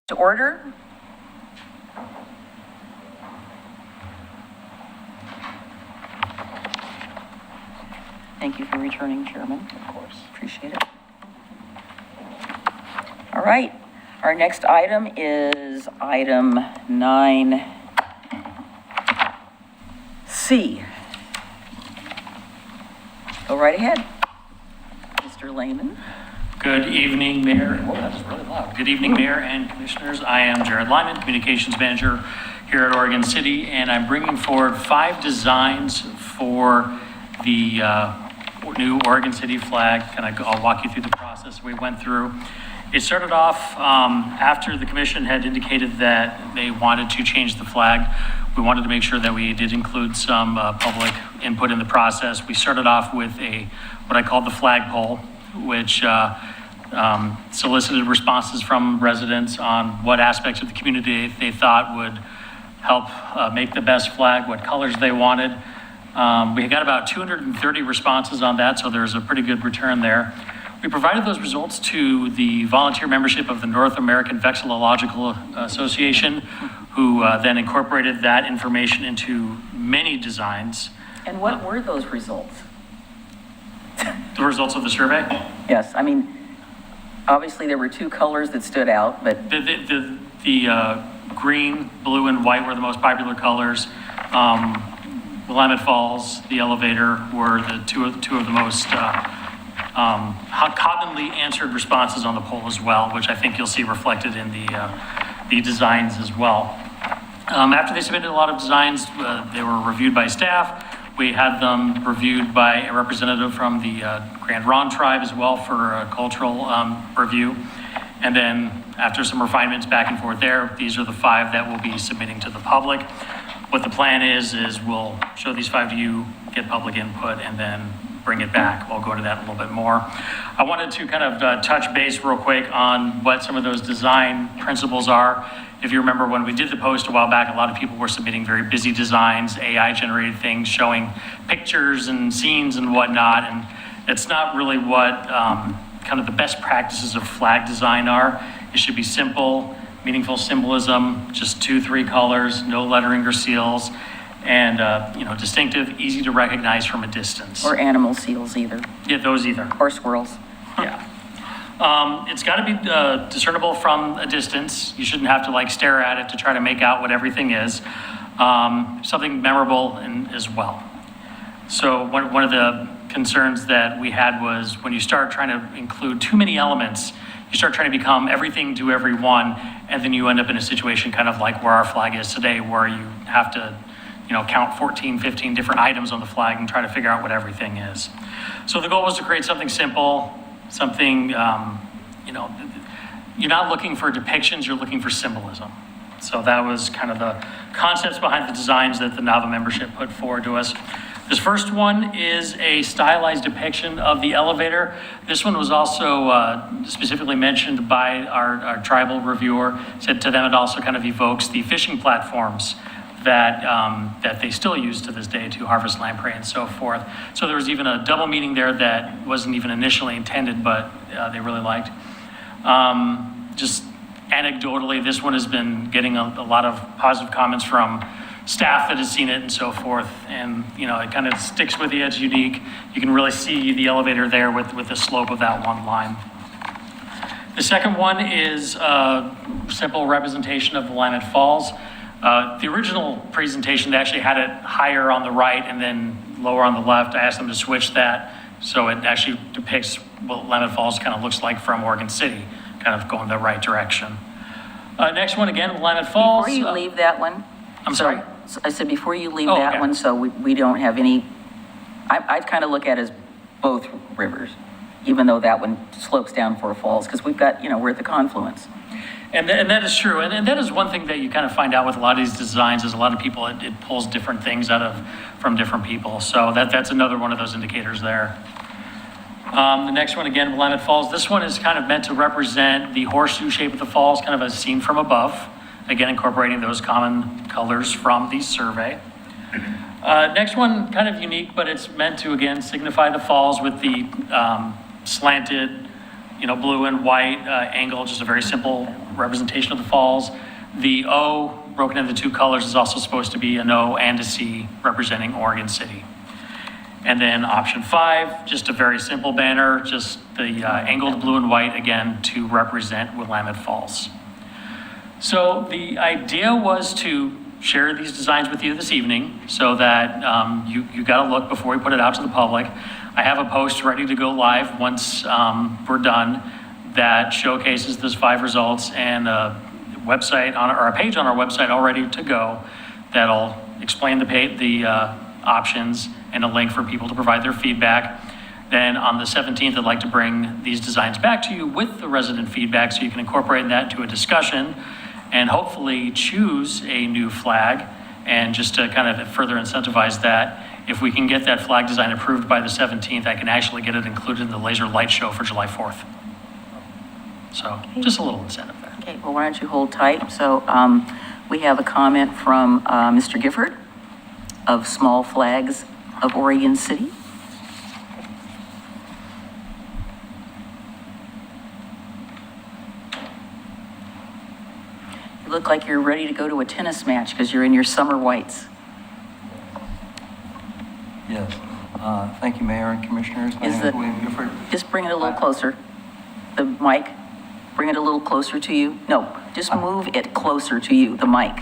To order. Thank you for returning, Chairman. Of course. Appreciate it. All right. Our next item is item 9C. Go right ahead. Mr. Lehman. Good evening, Mayor. Oh, that was really loud. Good evening, Mayor and Commissioners. I am Jared Lyman, Communications Manager here at Oregon City, and I'm bringing forward 5 designs for the new Oregon City flag. I'll walk you through the process we went through. It started off after the Commission had indicated that they wanted to change the flag. We wanted to make sure that we did include some public input in the process. We started off with what I called the flagpole, which solicited responses from residents on what aspects of the community they thought would help make the best flag, what colors they wanted. We got about 230 responses on that, so there's a pretty good return there. We provided those results to the volunteer membership of the North American Vexillological Association, who then incorporated that information into many designs. And what were those results? The results of the survey? Yes, I mean, obviously there were 2 colors that stood out, but The green, blue, and white were the most popular colors. Willamette Falls, the elevator, were the two of the most commonly answered responses on the poll as well, which I think you'll see reflected in the designs as well. After they submitted a lot of designs, they were reviewed by staff. We had them reviewed by a representative from the Grand Ronde tribe as well for a cultural review. And then after some refinements back and forth there, these are the 5 that we'll be submitting to the public. What the plan is we'll show these 5 to you, get public input, and then bring it back. We'll go into that a little bit more. I wanted to kind of touch base real quick on what some of those design principles are. If you remember when we did the post a while back, a lot of people were submitting very busy designs, AI-generated things showing pictures and scenes and whatnot, and it's not really what kind of the best practices of flag design are. It should be simple, meaningful symbolism, just 2-3 colors, no lettering or seals, and distinctive, easy to recognize from a distance. or animal seals either, Yeah, those either. or squirrels. Yeah. It's got to be discernible from a distance. You shouldn't have to stare at it to try to make out what everything is. Something memorable as well. So one of the concerns that we had was when you start trying to include too many elements, you start trying to become everything to everyone, and then you end up in a situation kind of like where our flag is today, where you have to count 14, 15 different items on the flag and try to figure out what everything is. So the goal was to create something simple, something, you're not looking for depictions, you're looking for symbolism. So that was kind of the concepts behind the designs that the NAVA membership put forward to us. This first one is a stylized depiction of the elevator. This one was also specifically mentioned by our tribal reviewer. Said to them it also kind of evokes the fishing platforms that they still use to this day to harvest lamprey and so forth. So there was even a double meaning there that wasn't even initially intended, but they really liked. Just anecdotally, this one has been getting a lot of positive comments from staff that has seen it and so forth. And, it kind of sticks with you. It's unique. You can really see the elevator there with the slope of that one line. The second one is a simple representation of the Willamette Falls. The original presentation, they actually had it higher on the right and then lower on the left. I asked them to switch that so it actually depicts what Willamette Falls kind of looks like from Oregon City, kind of going the right direction. Next one, again, Willamette Falls. Before you leave that one. I'm sorry? I said before you leave Oh, that okay. one, so we don't have any, I'd kind of look at it as both rivers, even though that one slopes down for falls, because we've got, we're at the confluence. And that is true. And that is one thing that you kind of find out with a lot of these designs is a lot of people, it pulls different things from different people. So that's another one of those indicators there. The next one, again, Willamette Falls. This one is kind of meant to represent the horseshoe shape of the falls, kind of as seen from above. Again, incorporating those common colors from the survey. Next one, kind of unique, but it's meant to, again, signify the falls with the slanted, blue and white angle, just a very simple representation of the falls. The O, broken into two colors, is also supposed to be an O and a C representing Oregon City. And then option 5, just a very simple banner, just the angled blue and white, again, to represent Willamette Falls. So the idea was to share these designs with you this evening so that you got a look before we put it out to the public. I have a post ready to go live once we're done that showcases those 5 results, and a website on, or a page on our website all ready to go that'll explain the options and a link for people to provide their feedback. Then on the 17th, I'd like to bring these designs back to you with the resident feedback so you can incorporate that into a discussion and hopefully choose a new flag. And just to kind of further incentivize that, if we can get that flag design approved by the 17th, I can actually get it included in the laser light show for July 4th. So just a little incentive there. Okay, well, why don't you hold tight? So we have a comment from Mr. Gifford of Small Flags of Oregon City. You look like you're ready to go to a tennis match because you're in your summer whites. Yes. Thank you, Mayor and Commissioners. My name is William Gifford. Just bring it a little closer. The mic, bring it a little closer to you. No, just move it closer to you, the mic.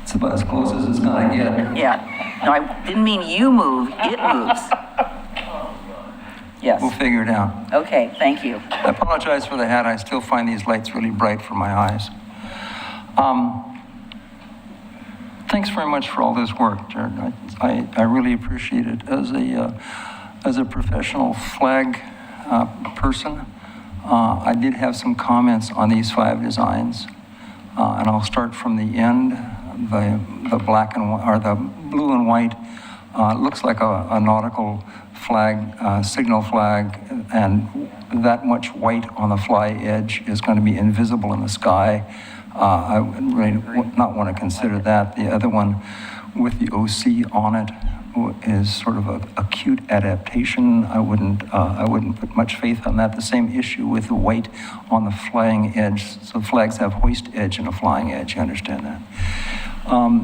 It's about as close as it's gonna get. Yeah. No, I didn't mean you move, it moves. Yes. We'll figure it out. Okay, thank you. I apologize for the hat. I still find these lights really bright for my eyes. Thanks very much for all this work, Jared. I really appreciate it. As a professional flag person, I did have some comments on these 5 designs, and I'll start from the end. The black and or the blue and white looks like a nautical flag, signal flag, and that much white on the fly edge is going to be invisible in the sky. I would really not want to consider that. The other one with the OC on it is sort of a cute adaptation. I wouldn't put much faith on that. The same issue with the white on the flying edge. So flags have hoist edge and a flying edge. You understand that?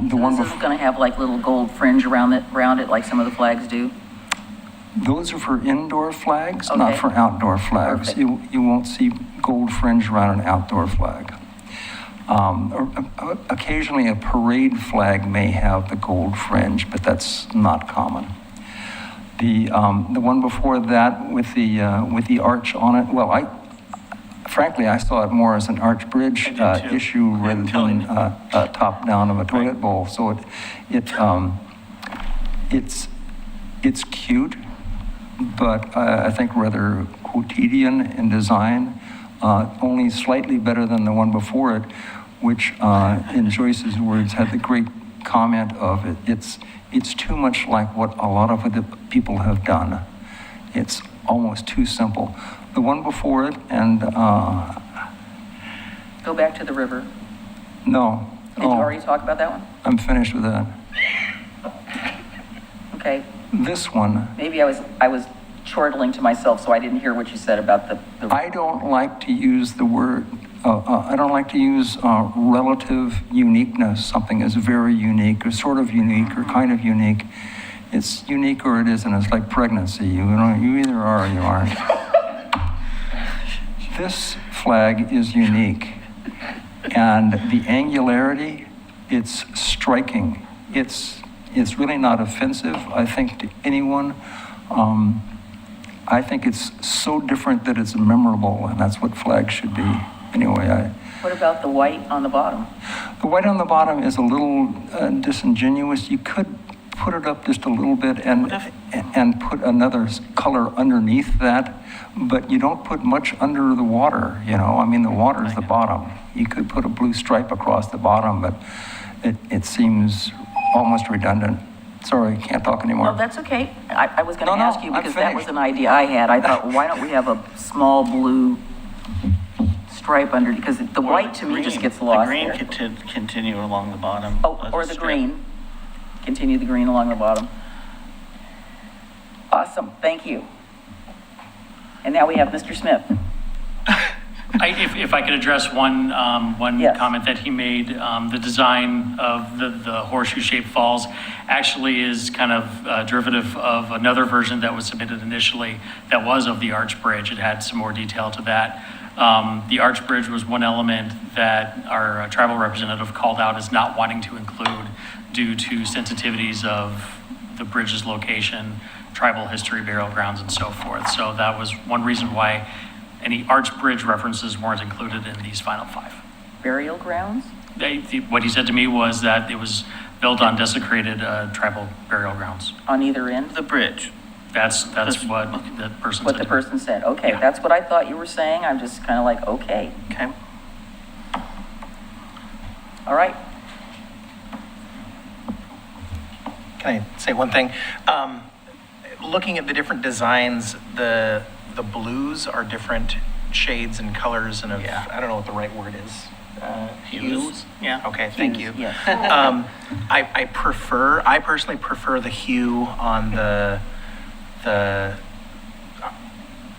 The one This is going to have like little gold fringe around it like some of the flags do? Those are for indoor flags, Okay. not for outdoor flags. Perfect. You won't see gold fringe around an outdoor flag. Occasionally a parade flag may have the gold fringe, but that's not common. The one before that with the arch on it, well, frankly, I saw it more as an arch bridge issue rather than top down of a toilet bowl. So it's cute, but I think rather quotidian in design. Only slightly better than the one before it, which in Joyce's words had the great comment of it's too much like what a lot of other people have done. It's almost too simple. The one before it and Go back to the river. no. Did you already talk about that one? I'm finished with that. Okay. This one, Maybe I was chortling to myself, so I didn't hear what you said about the I don't like to use the word, I don't like to use relative uniqueness. Something is very unique or sort of unique or kind of unique. It's unique or it isn't. It's like pregnancy. You either are or you aren't. This flag is unique. And the angularity, it's striking. It's really not offensive, I think, to anyone. I think it's so different that it's memorable, and that's what flags should be. Anyway, What about the white on the bottom? the white on the bottom is a little disingenuous. You could put it up just a little bit and put another color underneath that, but you don't put much under the water, I mean, the water is the bottom. You could put a blue stripe across the bottom, but it seems almost redundant. Sorry, can't talk anymore. No, that's okay. I was going to No, ask you I'm because that was finished. an idea I had. I thought, why don't we have a small blue stripe under, because the white to me just gets lost The green there. could continue along the bottom. Oh, or the green. Continue the green along the bottom. Awesome, thank you. And now we have Mr. Smith. If I could address one Yes. comment that he made, the design of the horseshoe-shaped falls actually is kind of derivative of another version that was submitted initially that was of the arch bridge. It had some more detail to that. The arch bridge was one element that our tribal representative called out as not wanting to include due to sensitivities of the bridge's location, tribal history, burial grounds, and so forth. So that was one reason why any arch bridge references weren't included in these final 5. Burial grounds? What he said to me was that it was built on desecrated tribal burial grounds. On either end? The bridge. That's what the person What said. the person said. Okay, Yeah. that's what I thought you were saying. I'm just kind of like, okay. Okay. All right. Can I say one thing? Looking at the different designs, the blues are different shades and colors and I don't know what the right word is. Hues? Yeah. Okay, thank you. Yes. I personally prefer the hue on the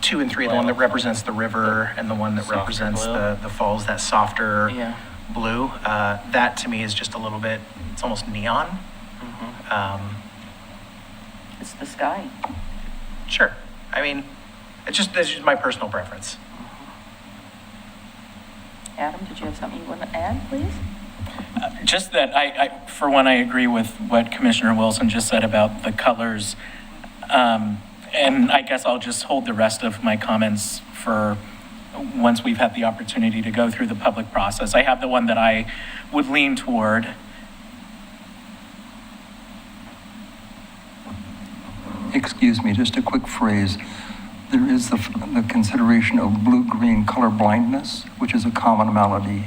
2 and 3, the one that represents the river and the one that represents the falls, that softer blue. That to me is just a little bit, it's almost neon. It's the sky. Sure. I mean, that's just my personal preference. Adam, did you have something you want to add, please? Just that for one, I agree with what Commissioner Wilson just said about the colors. And I guess I'll just hold the rest of my comments for once we've had the opportunity to go through the public process. I have the one that I would lean toward. Excuse me, just a quick phrase. There is the consideration of blue-green color blindness, which is a common malady,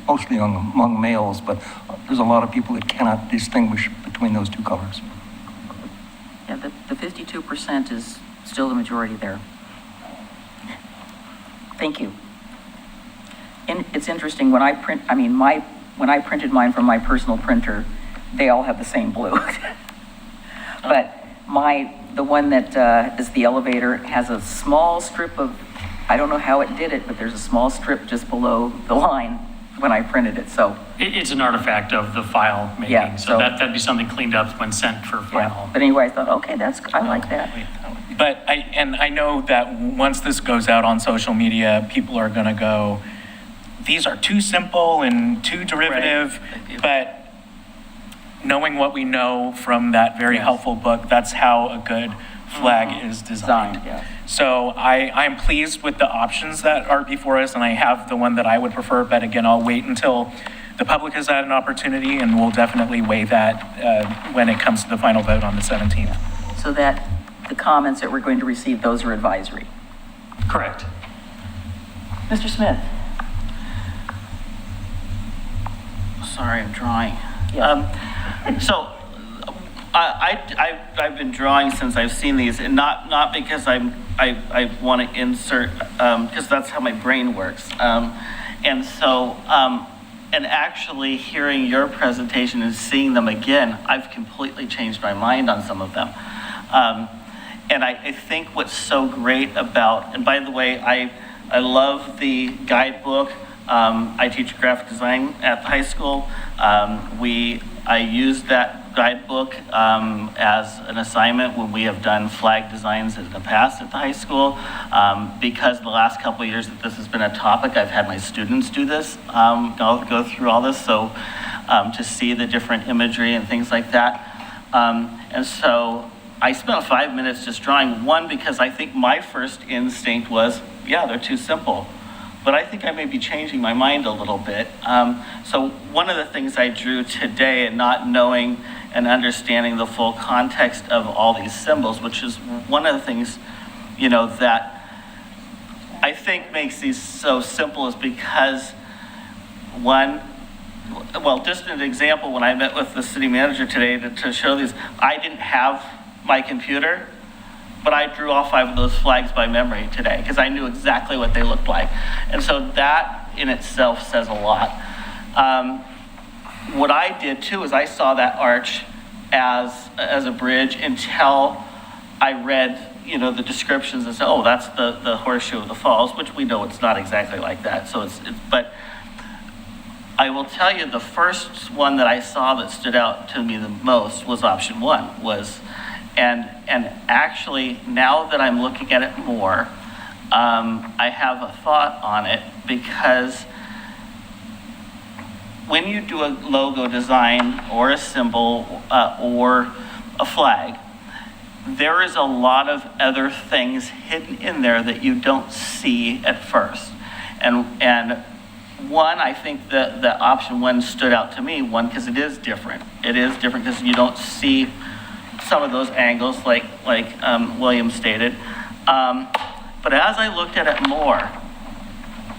mostly among males, but there's a lot of people that cannot distinguish between those two colors. Yeah, the 52% is still the majority there. Thank you. And it's interesting, when I printed mine from my personal printer, they all have the same blue. But the one that is the elevator has a small strip of, I don't know how it did it, but there's a small strip just below the line when I printed it, so. It's an artifact of the file making, Yeah, so that'd be something cleaned up when sent for final. But anyway, I thought, okay, I like that. But I know that once this goes out on social media, people are gonna go, these are too simple and too derivative, but knowing what we know from that very helpful book, that's how a good flag is designed. So I'm pleased with the options that are before us, and I have the one that I would prefer, but again, I'll wait until the public has had an opportunity, and we'll definitely weigh that when it comes to the final vote on the 17th. So that the comments that we're going to receive, those are advisory. Correct. Mr. Smith? Sorry, I'm drawing. Yes. So I've been drawing since I've seen these, and not because I want to insert, because that's how my brain works. And so, and actually hearing your presentation and seeing them again, I've completely changed my mind on some of them. And I think what's so great about, and by the way, I love the guidebook. I teach graphic design at the high school. I use that guidebook as an assignment when we have done flag designs in the past at the high school. Because the last couple of years that this has been a topic, I've had my students do this, go through all this, so to see the different imagery and things like that. And so I spent 5 minutes just drawing one because I think my first instinct was, yeah, they're too simple. But I think I may be changing my mind a little bit. So one of the things I drew today, and not knowing and understanding the full context of all these symbols, which is one of the things, that I think makes these so simple, is because just an example, when I met with the city manager today to show these, I didn't have my computer, but I drew all 5 of those flags by memory today because I knew exactly what they looked like. And so that in itself says a lot. What I did too is I saw that arch as a bridge until I read, the descriptions and say, oh, that's the horseshoe of the falls, which we know it's not exactly like that. So but I will tell you the first one that I saw that stood out to me the most was option one and actually now that I'm looking at it more, I have a thought on it because when you do a logo design or a symbol or a flag, there is a lot of other things hidden in there that you don't see at first. And one, I think that the option one stood out to me, one, because it is different. It is different because you don't see some of those angles like William stated. But as I looked at it more,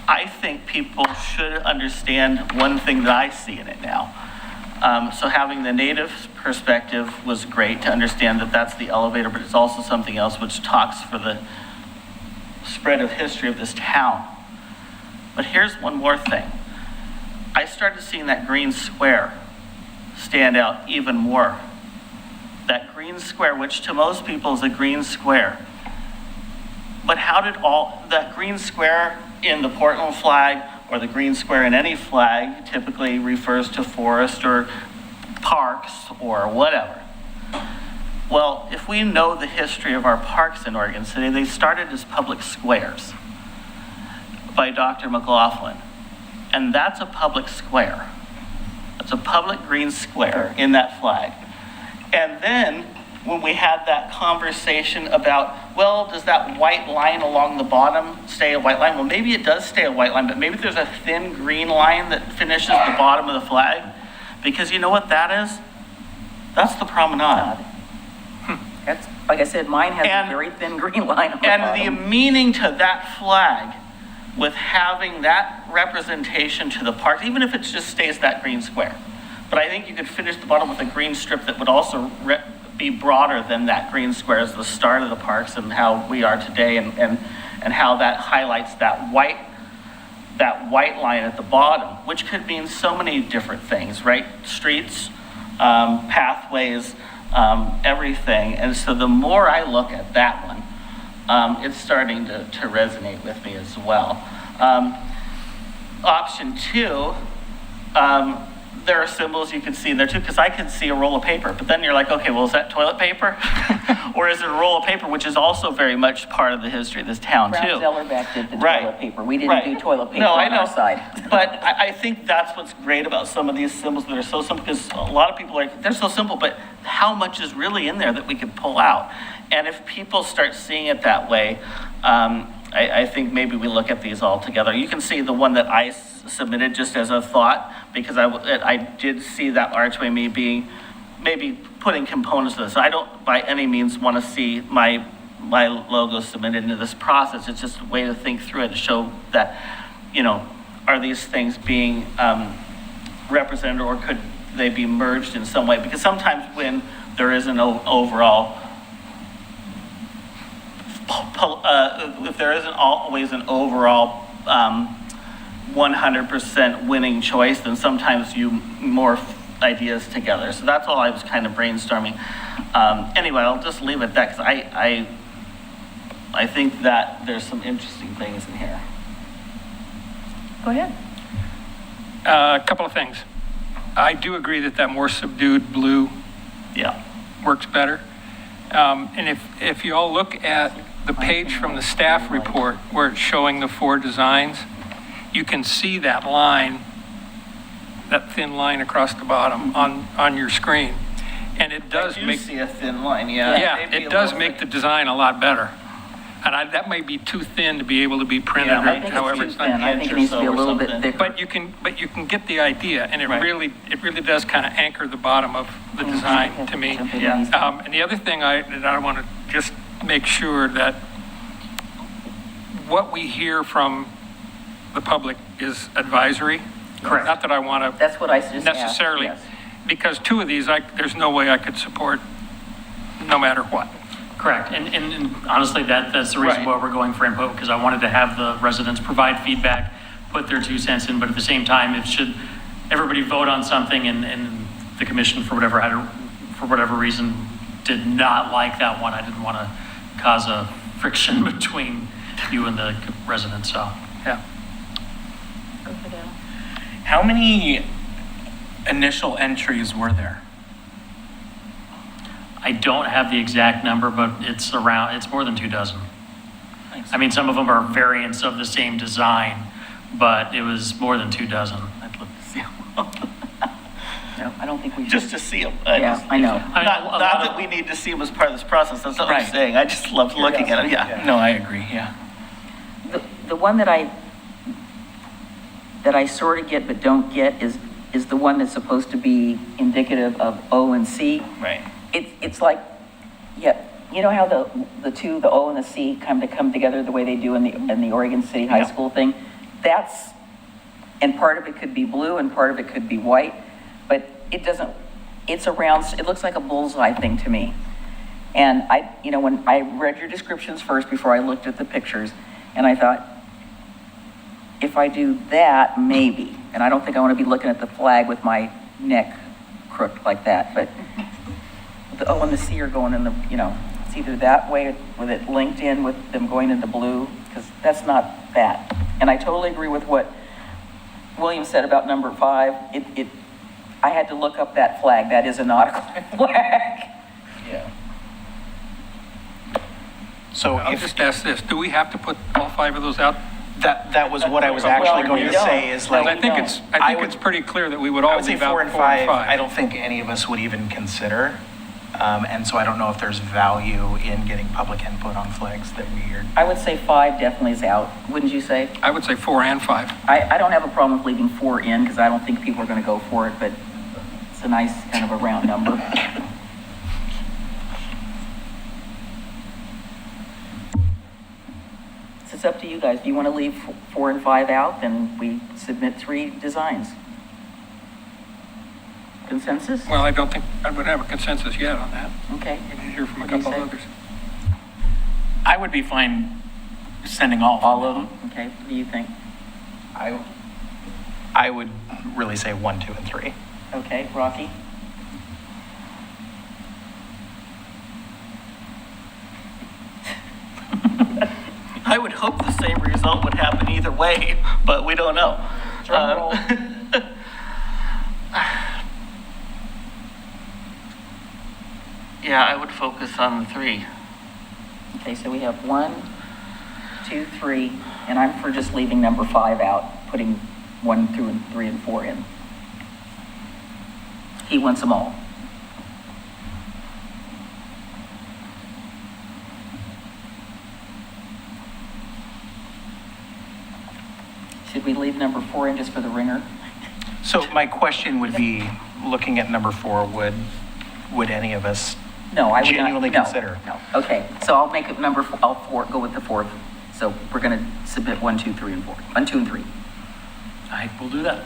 I think people should understand one thing that I see in it now. So having the native perspective was great to understand that that's the elevator, but it's also something else which talks for the spread of history of this town. But here's one more thing. I started seeing that green square stand out even more. That green square, which to most people is a green square. But how did that green square in the Portland flag or the green square in any flag typically refers to forest or parks or whatever. Well, if we know the history of our parks in Oregon City, they started as public squares by Dr. McLaughlin. And that's a public square. It's a public green square in that flag. And then when we had that conversation about, well, does that white line along the bottom stay a white line? Well, maybe it does stay a white line, but maybe there's a thin green line that finishes the bottom of the flag. Because you know what that is? That's the promenade. That's, like I said, mine has a very thin green line on the bottom. And the meaning to that flag with having that representation to the park, even if it just stays that green square. But I think you could finish the bottom with a green strip that would also be broader than that green square as the start of the parks and how we are today and how that highlights that white line at the bottom, which could mean so many different things, right? Streets, pathways, everything. And so the more I look at that one, it's starting to resonate with me as well. Option two, there are symbols you can see in there too, because I can see a roll of paper, but then you're like, okay, well, is that toilet paper? Or is it a roll of paper, which is also very much part of the history of this town too? Brown Zellerback did the Right. toilet paper. We didn't do toilet paper on our side. But I think that's what's great about some of these symbols that are so simple, because a lot of people are like, they're so simple, but how much is really in there that we could pull out? And if people start seeing it that way, I think maybe we look at these all together. You can see the one that I submitted just as a thought, because I did see that archway maybe putting components of this. I don't by any means want to see my logo submitted into this process. It's just a way to think through it to show that, are these things being represented, or could they be merged in some way? Because sometimes when there is an overall if there isn't always an overall 100% winning choice, then sometimes you morph ideas together. So that's all I was kind of brainstorming. Anyway, I'll just leave it at that, because I think that there's some interesting things in here. Go ahead. A couple of things. I do agree that more subdued blue works better. And if you all look at the page from the staff report where it's showing the 4 designs, you can see that line, that thin line across the bottom on your screen. And it does see a thin line, yeah. It does make the design a lot better. And that may be too thin to be able to be printed, or however it's done. I think it needs to be a little bit thicker. But you can get the idea, and it really does kind of anchor the bottom of the design to me. And the other thing that I want to just make sure that what we hear from the public is advisory. Correct. Not that I want to. That's what I just necessarily, asked, yes. Because 2 of these, there's no way I could support, no matter what. Correct, and honestly, that's the reason why we're going for input, because I wanted to have the residents provide feedback, put their 2 cents in, but at the same time, should everybody vote on something and the commission, for whatever reason, did not like that one, I didn't want to cause a friction between you and the residents, so, yeah. How many initial entries were there? I don't have the exact number, but it's more than 24. I mean, some of them are variants of the same design, but it was more than 24. I'd love to see them. No, I don't think we should. Just to see them. Yeah, I know. Not that we need to see them as part of this process, that's not what I'm Right. saying. I just love looking at them, yeah. No, I agree, yeah. The one that I sort of get but don't get is the one that's supposed to be indicative of O and C. Right. It's like, yeah, you know how the two, the O and the C come together the way they do in the Oregon City High School thing? And part of it could be blue and part of it could be white, but it doesn't, it looks like a bullseye thing to me. And when I read your descriptions first before I looked at the pictures, and I thought, if I do that, maybe. And I don't think I want to be looking at the flag with my neck crooked like that, but the O and the C are going in it's either that way with it linked in with them going into blue, because that's not that. And I totally agree with what William said about number 5. I had to look up that flag. That is a nautical flag. Yeah. So I'll just ask this, do we have to put all 5 of those out? that was what I was actually going to say is like. I think it's pretty clear that we would all I would say leave out 4 and 5, I don't think any of us would even consider. And so I don't know if there's value in getting public input on flags that we are. I would say 5 definitely is out, wouldn't you say? I would say 4 and 5. I don't have a problem with leaving 4 in because I don't think people are going to go for it, but it's a nice kind of a round number. So it's up to you guys. Do you want to leave 4 and 5 out? Then we submit 3 designs. Consensus? Well, I don't think I would have a consensus yet on that. Okay. We need to hear from a What do you couple of say? others. I would be fine sending all. All of them? Okay, what do you think? I would really say 1, 2, and 3. Okay, Rocky? I would hope the same result would happen either way, but we don't know. Yeah, I would focus on the 3. Okay, so we have 1, 2, 3, and I'm for just leaving number 5 out, putting 1, 2, and 3, and 4 in. He wants them all. Should we leave number 4 in just for the ringer? So my question would be, looking at number 4, would any of us No, I would not. genuinely No, consider? No, okay, so I'll make it number, I'll go with the 4th. So we're going to submit 1, 2, 3, and 4. 1, 2, and 3. I will do that.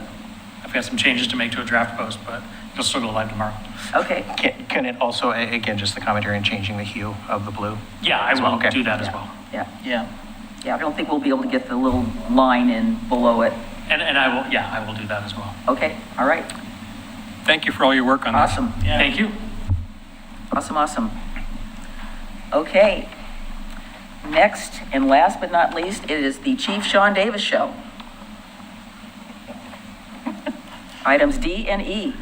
I've got some changes to make to a draft post, but it'll still go live tomorrow. Okay. Can it also, again, just the commentary and changing the hue of the blue? Yeah, I as well? will Okay. do that as well. Yeah. Yeah. Yeah, I don't think we'll be able to get the little line in below it. And I will do that as well. Okay, all right. Thank you for all your work on this. Awesome. Thank you. Awesome. Okay. Next and last but not least, it is the Chief Sean Davis Show. Items D and E.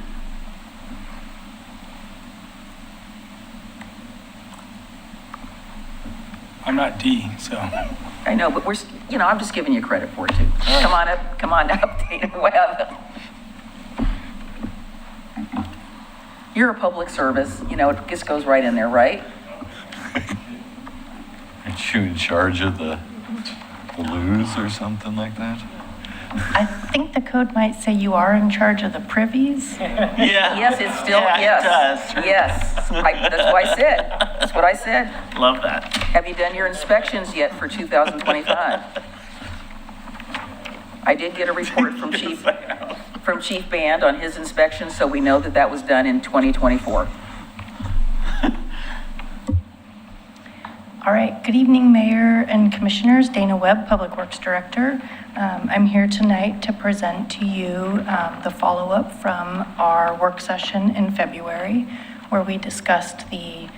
I'm not D, so. I know, but I'm just giving you credit for it too. Come on up, Dana Webb. You're a public service, it just goes right in there, right? Aren't you in charge of the loos or something like that? I think the code might say you are in charge of the privies. Yeah. Yes, it's still, yes. It does. Yes, that's what I said. That's what I said. Love that. Have you done your inspections yet for 2025? I did get a report from Chief Band on his inspection, so we know that was done in 2024. All right, good evening, Mayor and Commissioners. Dana Webb, Public Works Director. I'm here tonight to present to you the follow-up from our work session in February, where we discussed the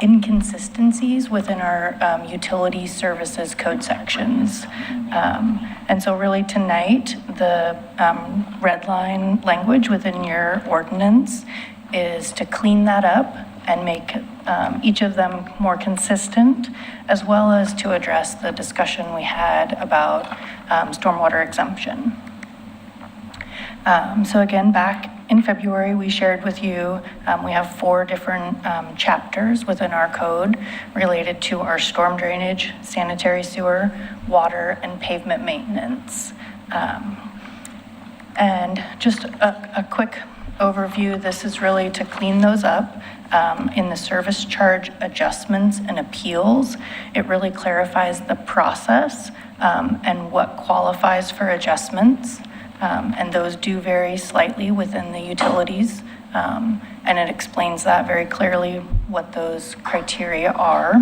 inconsistencies within our utility services code sections. And so really tonight, the red line language within your ordinance is to clean that up and make each of them more consistent, as well as to address the discussion we had about stormwater exemption. So again, back in February, we shared with you, we have 4 different chapters within our code related to our storm drainage, sanitary sewer, water, and pavement maintenance. And just a quick overview, this is really to clean those up. In the service charge adjustments and appeals, it really clarifies the process and what qualifies for adjustments. And those do vary slightly within the utilities. And it explains that very clearly what those criteria are.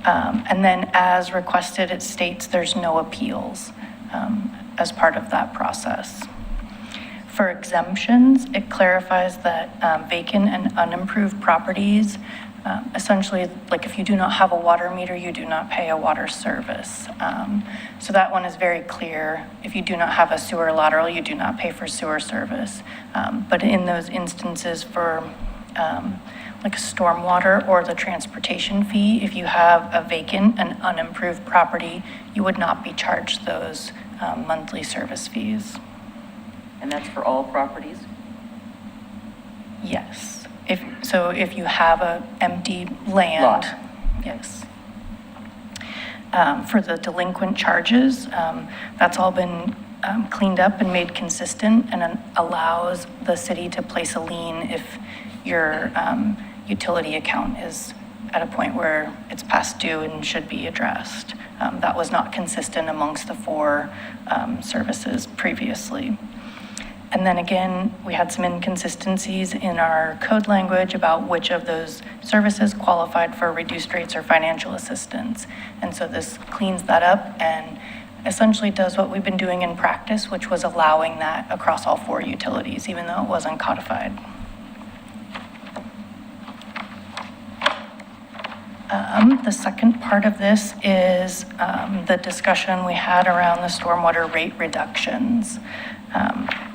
And then as requested, it states there's no appeals as part of that process. For exemptions, it clarifies that vacant and unimproved properties, essentially, like if you do not have a water meter, you do not pay a water service. So that one is very clear. If you do not have a sewer lateral, you do not pay for sewer service. But in those instances for like stormwater or the transportation fee, if you have a vacant and unimproved property, you would not be charged those monthly service fees. And that's for all properties? Yes. If you have a empty land. Lot. Yes. For the delinquent charges, that's all been cleaned up and made consistent and allows the city to place a lien if your utility account is at a point where it's past due and should be addressed. That was not consistent amongst the 4 services previously. And then again, we had some inconsistencies in our code language about which of those services qualified for reduced rates or financial assistance. And so this cleans that up and essentially does what we've been doing in practice, which was allowing that across all 4 utilities, even though it wasn't codified. The second part of this is the discussion we had around the stormwater rate reductions.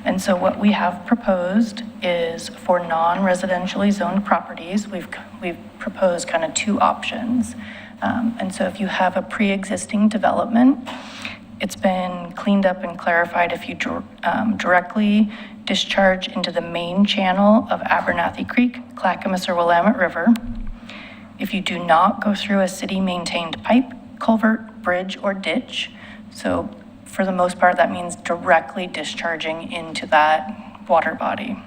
And so what we have proposed is for non-residentially zoned properties, we've proposed kind of 2 options. And so if you have a pre-existing development, it's been cleaned up and clarified if you directly discharge into the main channel of Abernathy Creek, Clackamas, or Willamette River. If you do not go through a city-maintained pipe, culvert, bridge, or ditch, so for the most part, that means directly discharging into that water body.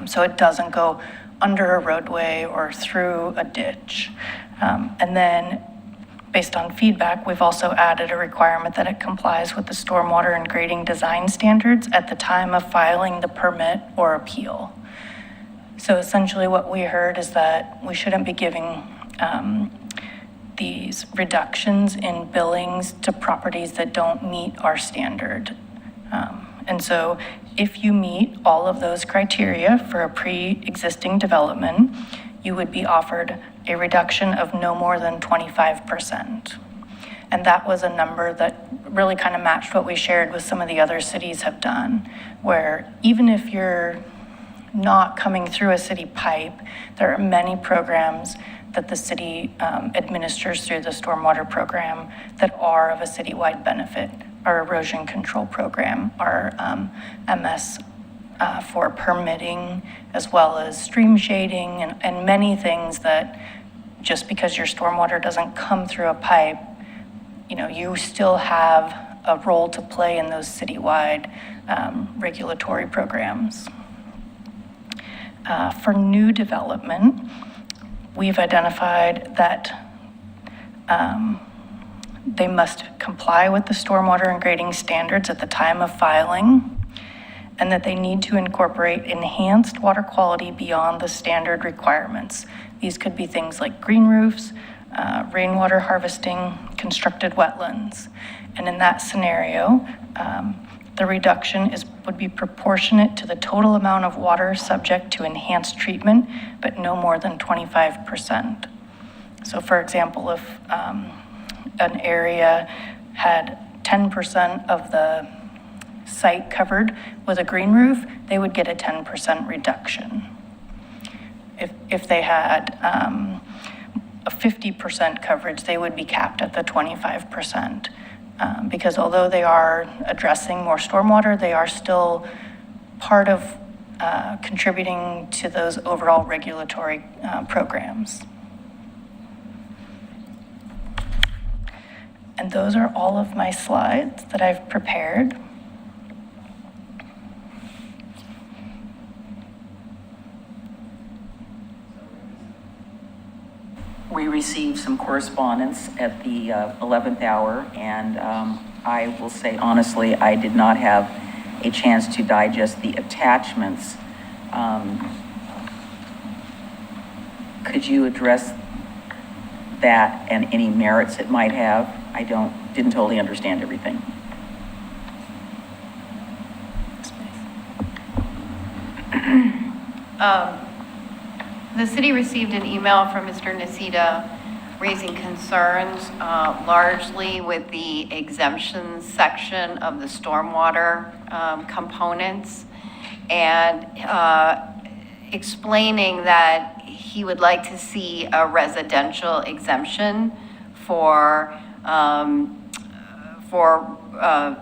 So it doesn't go under a roadway or through a ditch. And then based on feedback, we've also added a requirement that it complies with the stormwater and grading design standards at the time of filing the permit or appeal. So essentially what we heard is that we shouldn't be giving these reductions in billings to properties that don't meet our standard. And so if you meet all of those criteria for a pre-existing development, you would be offered a reduction of no more than 25%. And that was a number that really kind of matched what we shared with some of the other cities have done, where even if you're not coming through a city pipe, there are many programs that the city administers through the stormwater program that are of a citywide benefit. Our erosion control program, our MS for permitting, as well as stream shading and many things that just because your stormwater doesn't come through a pipe, you still have a role to play in those citywide regulatory programs. For new development, we've identified that they must comply with the stormwater and grading standards at the time of filing, and that they need to incorporate enhanced water quality beyond the standard requirements. These could be things like green roofs, rainwater harvesting, constructed wetlands. And in that scenario, the reduction is would be proportionate to the total amount of water subject to enhanced treatment, but no more than 25%. So for example, if an area had 10% of the site covered with a green roof, they would get a 10% reduction. If they had a 50% coverage, they would be capped at the 25%. Because although they are addressing more stormwater, they are still part of contributing to those overall regulatory programs. And those are all of my slides that I've prepared. We received some correspondence at the 11th hour, and I will say honestly, I did not have a chance to digest the attachments. Could you address that and any merits it might have? I didn't totally understand everything. The city received an email from Mr. Nacita raising concerns largely with the exemptions section of the stormwater components, and explaining that he would like to see a residential exemption for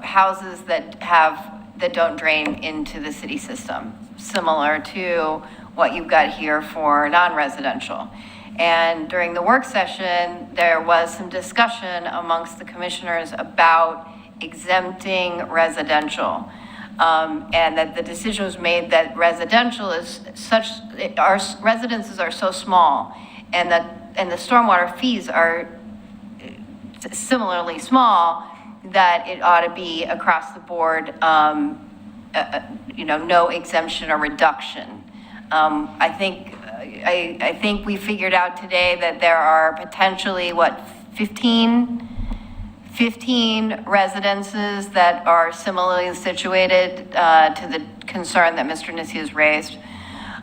houses that don't drain into the city system, similar to what you've got here for non-residential. And during the work session, there was some discussion amongst the commissioners about exempting residential. And that the decision was made that residential is such, our residences are so small, and the stormwater fees are similarly small, that it ought to be across the board, no exemption or reduction. I think we figured out today that there are potentially, 15 residences that are similarly situated to the concern that Mr. Nissi has raised.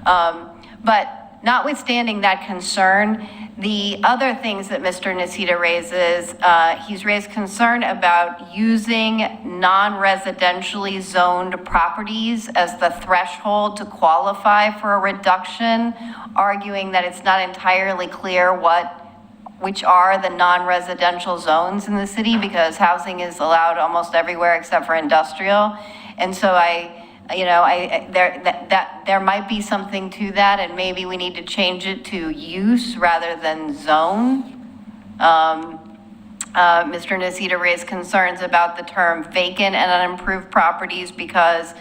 But notwithstanding that concern, the other things that Mr. Nacita raises, he's raised concern about using non-residentially zoned properties as the threshold to qualify for a reduction, arguing that it's not entirely clear which are the non-residential zones in the city, because housing is allowed almost everywhere except for industrial. And so there might be something to that, and maybe we need to change it to use rather than zone. Mr. Nacita raised concerns about the term vacant and unimproved properties because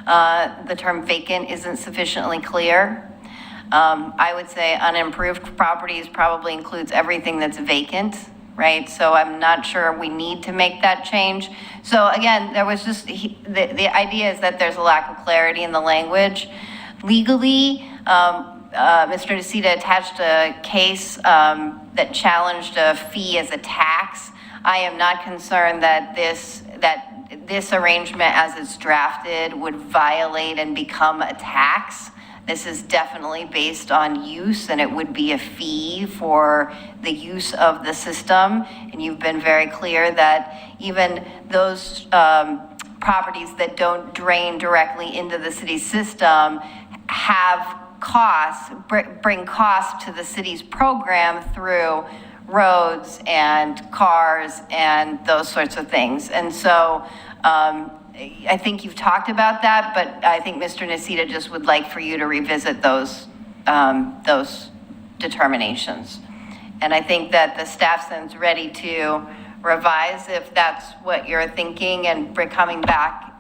the term vacant isn't sufficiently clear. I would say unimproved properties probably includes everything that's vacant, right? So I'm not sure we need to make that change. So again, there was just, the idea is that there's a lack of clarity in the language. Legally, Mr. Nacita attached a case that challenged a fee as a tax. I am not concerned that this arrangement as it's drafted would violate and become a tax. This is definitely based on use, and it would be a fee for the use of the system. And you've been very clear that even those properties that don't drain directly into the city system have costs, bring costs to the city's program through roads and cars and those sorts of things. And so I think you've talked about that, but I think Mr. Nacita just would like for you to revisit those determinations. And I think that the staff is ready to revise if that's what you're thinking, and we're coming back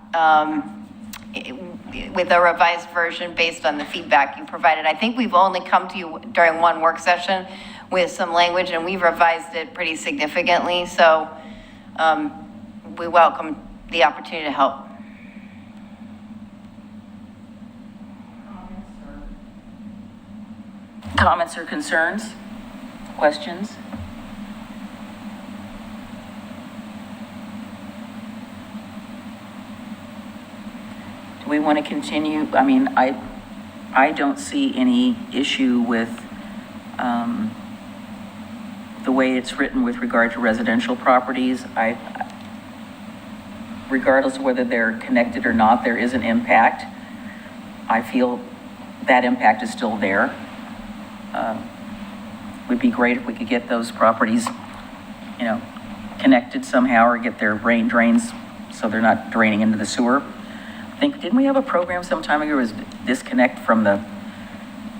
with a revised version based on the feedback you provided. I think we've only come to you during one work session with some language, and we've revised it pretty significantly. So we welcome the opportunity to help. Comments or concerns? Questions? we want to continue? I mean, I don't see any issue with the way it's written with regard to residential properties. Regardless of whether they're connected or not, there is an impact. I feel that impact is still there. Would be great if we could get those properties, you know, connected somehow, or get their rain drains so they're not draining into the sewer. Didn't we have a program some time ago, was disconnect from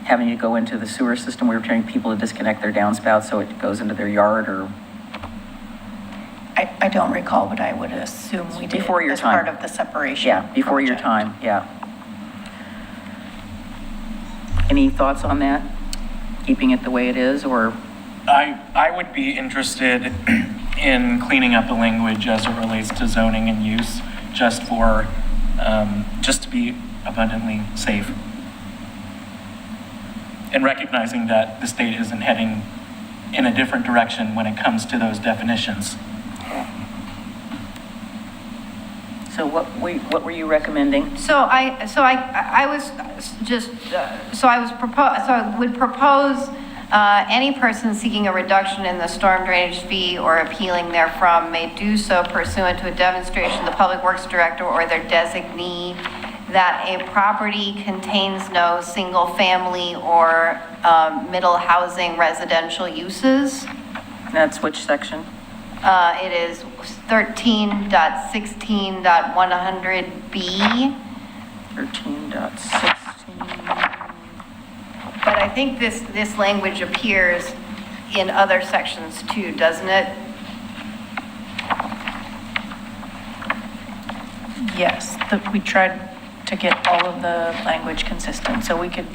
having to go into the sewer system? We were trying people to disconnect their downspouts so it goes into their yard, or? I don't recall, but I would assume we did Before your as time. part of the separation. Yeah, before your project. time, yeah. Any thoughts on that? Keeping it the way it is, or? I would be interested in cleaning up the language as it relates to zoning and use, just for, just to be abundantly safe. And recognizing that the state isn't heading in a different direction when it comes to those definitions. So what were you recommending? So I would propose any person seeking a reduction in the storm drainage fee or appealing therefrom may do so pursuant to a demonstration of the Public Works Director or their designee that a property contains no single-family or middle housing residential uses. That's which section? It is 13.16.100B. 13.16. But I think this language appears in other sections too, doesn't it? Yes, we tried to get all of the language consistent, so we can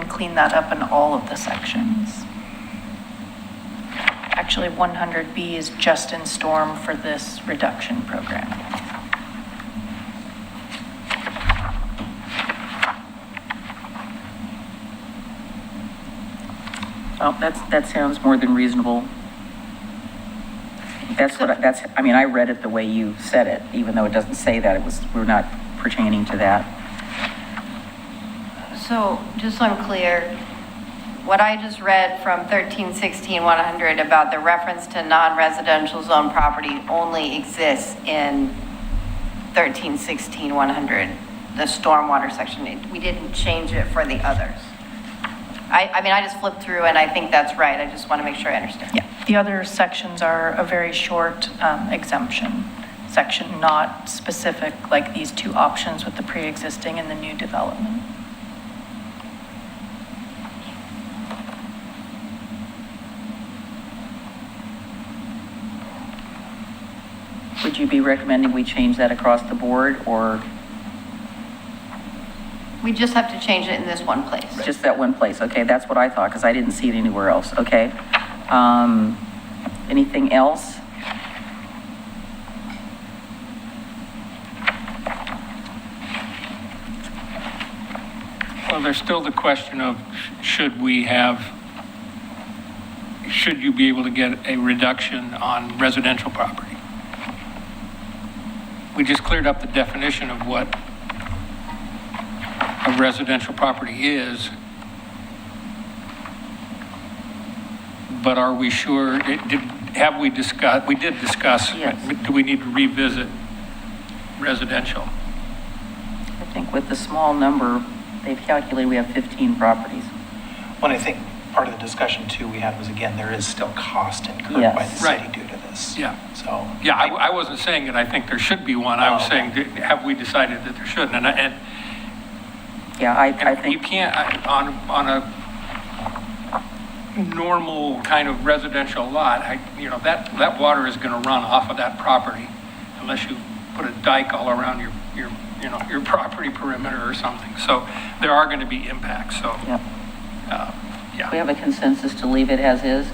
clean that up in all of the sections. Actually, 100B is just in storm for this reduction program. Well, that sounds more than reasonable. I mean, I read it the way you said it, even though it doesn't say that, we're not pertaining to that. So, just so I'm clear, what I just read from 13.16.100 about the reference to non-residential zone property only exists in 13.16.100, the stormwater section. We didn't change it for the others. I mean, I just flipped through and I think that's right. I just want to make sure I understand. Yeah, the other sections are a very short exemption section, not specific like these two options with the pre-existing and the new development. Would you be recommending we change that across the board, or? We just have to change it in this one place. Just that one place, okay, that's what I thought, because I didn't see it anywhere else, okay. Anything else? Well, there's still the question of should you be able to get a reduction on residential property? We just cleared up the definition of what a residential property is. But are we sure, we did discuss, Yes. do we need to revisit residential? I think with the small number, they've calculated we have 15 properties. Well, I think part of the discussion too we had was, again, there is still cost incurred by the city due to this. Yeah. So. Yeah, I wasn't saying that I think there should be one. I was saying, have we decided that there shouldn't? Yeah, I think. You can't, on a normal kind of residential lot, that water is going to run off of that property unless you put a dike all around your property perimeter or something. So there are going to be impacts, so. Yep. Yeah. We have a consensus to leave it as is?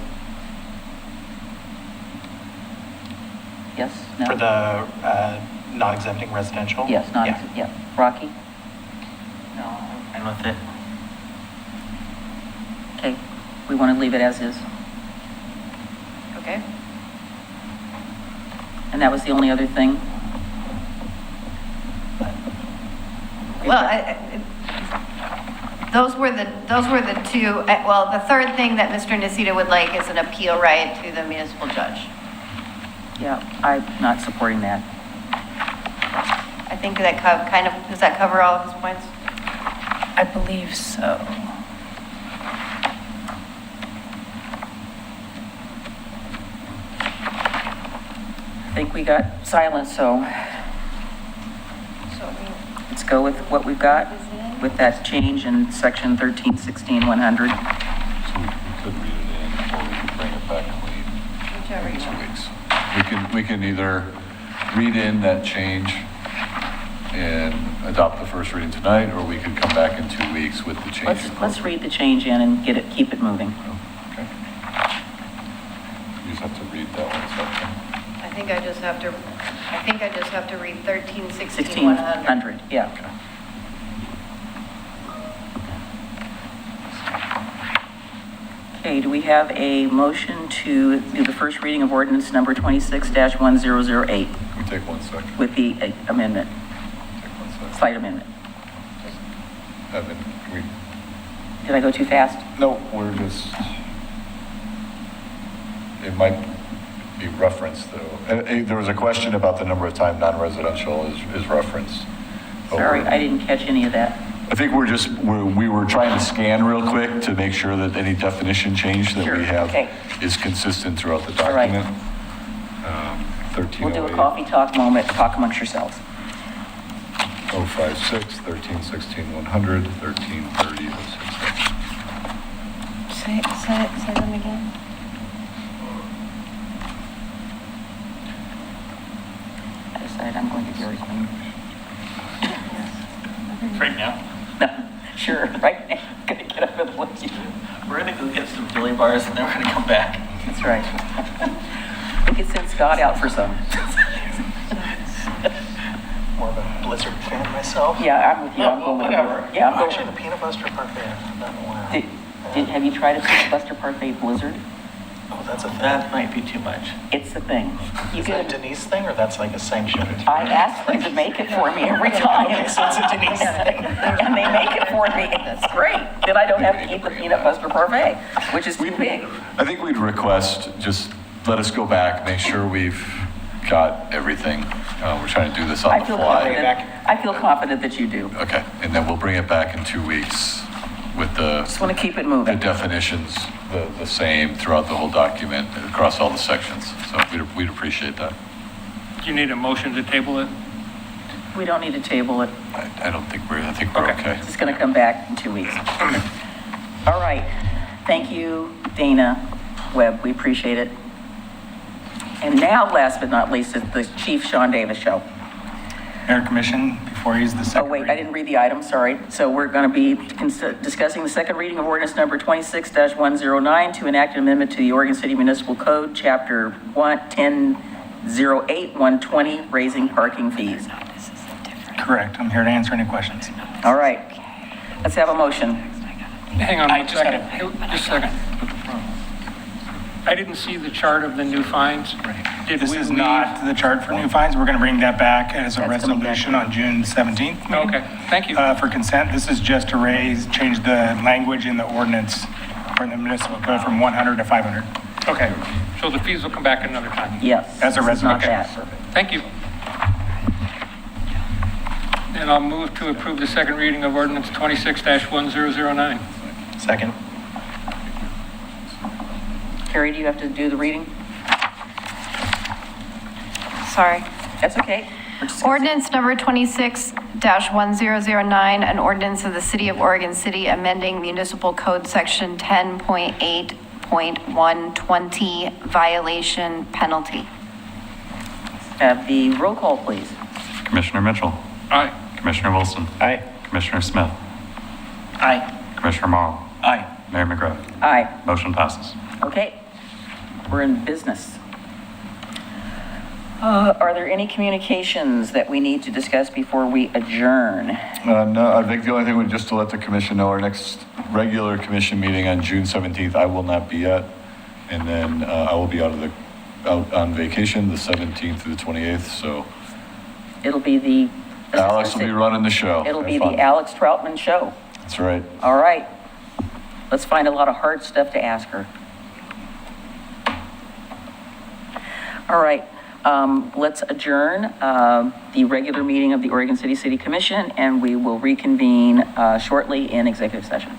Yes, no? For the non-exempting residential? Yes, yeah. Rocky? No, I'm with it. Okay, we want to leave it as is. Okay. And that was the only other thing? Well, those were the two, well, the third thing that Mr. Nacita would like is an appeal right to the municipal judge. Yeah, I'm not supporting that. I think that kind of, does that cover all of his points? I believe so. I think we got silence, so let's go with what we've got with that change in section 1316-100. So we could read it in, or we could bring it back clean Whichever in you 2 want. weeks. We can either read in that change and adopt the first reading tonight, or we could come back in 2 weeks with the change. Let's read the change in and keep it moving. Okay. You just have to read that one section. I think I just have to read 1316-100. 1600, yeah. Okay, do we have a motion to do the first reading of ordinance number 26-1008 We take 1 second. with the amendment, Take 1 second. slight amendment? Can we? Did I go too fast? No, we're just, it might be referenced though. There was a question about the number of time non-residential is referenced. Sorry, I didn't catch any of that. I think we were trying to scan real quick to make sure that any definition change that Sure, we have okay. is consistent throughout the All right. document. 1308. We'll do a coffee talk moment, talk amongst yourselves. 056, 1316, 100, 1330, 066. Say them again. I decided I'm going to Dairy Queen. Right now? No, sure, right now. Gonna get up and look at you. We're gonna go get some dilly bars and then we're gonna come back. That's right. We could send Scott out for some. More of a Blizzard fan myself. Yeah, I'm with you. I'm going with Whatever. Yeah, I'm Actually, going. the peanut butter parfait, I've done in a while. Have you tried a Buster Parfait Blizzard? Oh, that's a thing. That might be too much. It's the thing. You Is get that a Denise thing, or that's like a sanctioned? I ask them to make it for me every time. Okay, so it's a Denise thing. And they make it for me. It's great. Then I don't have to eat the peanut butter parfait, which is too big. I think we'd request, just let us go back, make sure we've got everything. We're trying to do this on the fly. I feel confident that you do. Okay, and then we'll bring it back in 2 weeks with Just want to keep it the moving. definitions the same throughout the whole document, across all the sections. So we'd appreciate that. Do you need a motion to table it? We don't need to table it. I think we're okay. It's going to come back in 2 weeks. All right. Thank you, Dana Webb. We appreciate it. And now, last but not least, is the Chief Sean Davis Show. Mayor Commission, before he's the Oh, second. wait, I didn't read the item, sorry. So we're going to be discussing the second reading of ordinance number 26-109 to enact an amendment to the Oregon City Municipal Code, Chapter 1008, 120, raising parking fees. Correct. I'm here to answer any questions. All right. Let's have a motion. Hang on one second. Just a second. I didn't see the chart of the new fines. Did This we is leave? not the chart for new fines. We're going to bring that back as a That's coming back. resolution on June 17th. meeting. Okay, thank you. For consent, this is just to change the language in the ordinance for the municipal code from 100 to 500. Okay, so the fees will come back another time. Yes. As a this is not resolution. that. Thank you. And I'll move to approve the second reading of ordinance 26-1009. Second. Carrie, do you have to do the reading? Sorry. That's okay. Ordinance number 26-1009, an ordinance of the City of Oregon City amending Municipal Code Section 10.8.120 violation penalty. Have the roll call, please. Commissioner Mitchell. Aye. Commissioner Wilson. Aye. Commissioner Smith. Aye. Commissioner Morrow. Aye. Mayor McGrath. Aye. Motion passes. Okay. We're in business. Are there any communications that we need to discuss before we adjourn? No, I think the only thing would just to let the commission know, our next regular commission meeting on June 17th, I will not be at. And then I will be out on vacation the 17th through the 28th, so. It'll be the Alex will be running the show. It'll Have be fun. the Alex Troutman Show. That's right. All right. Let's find a lot of hard stuff to ask her. All right. Let's adjourn the regular meeting of the Oregon City Commission, and we will reconvene shortly in executive session.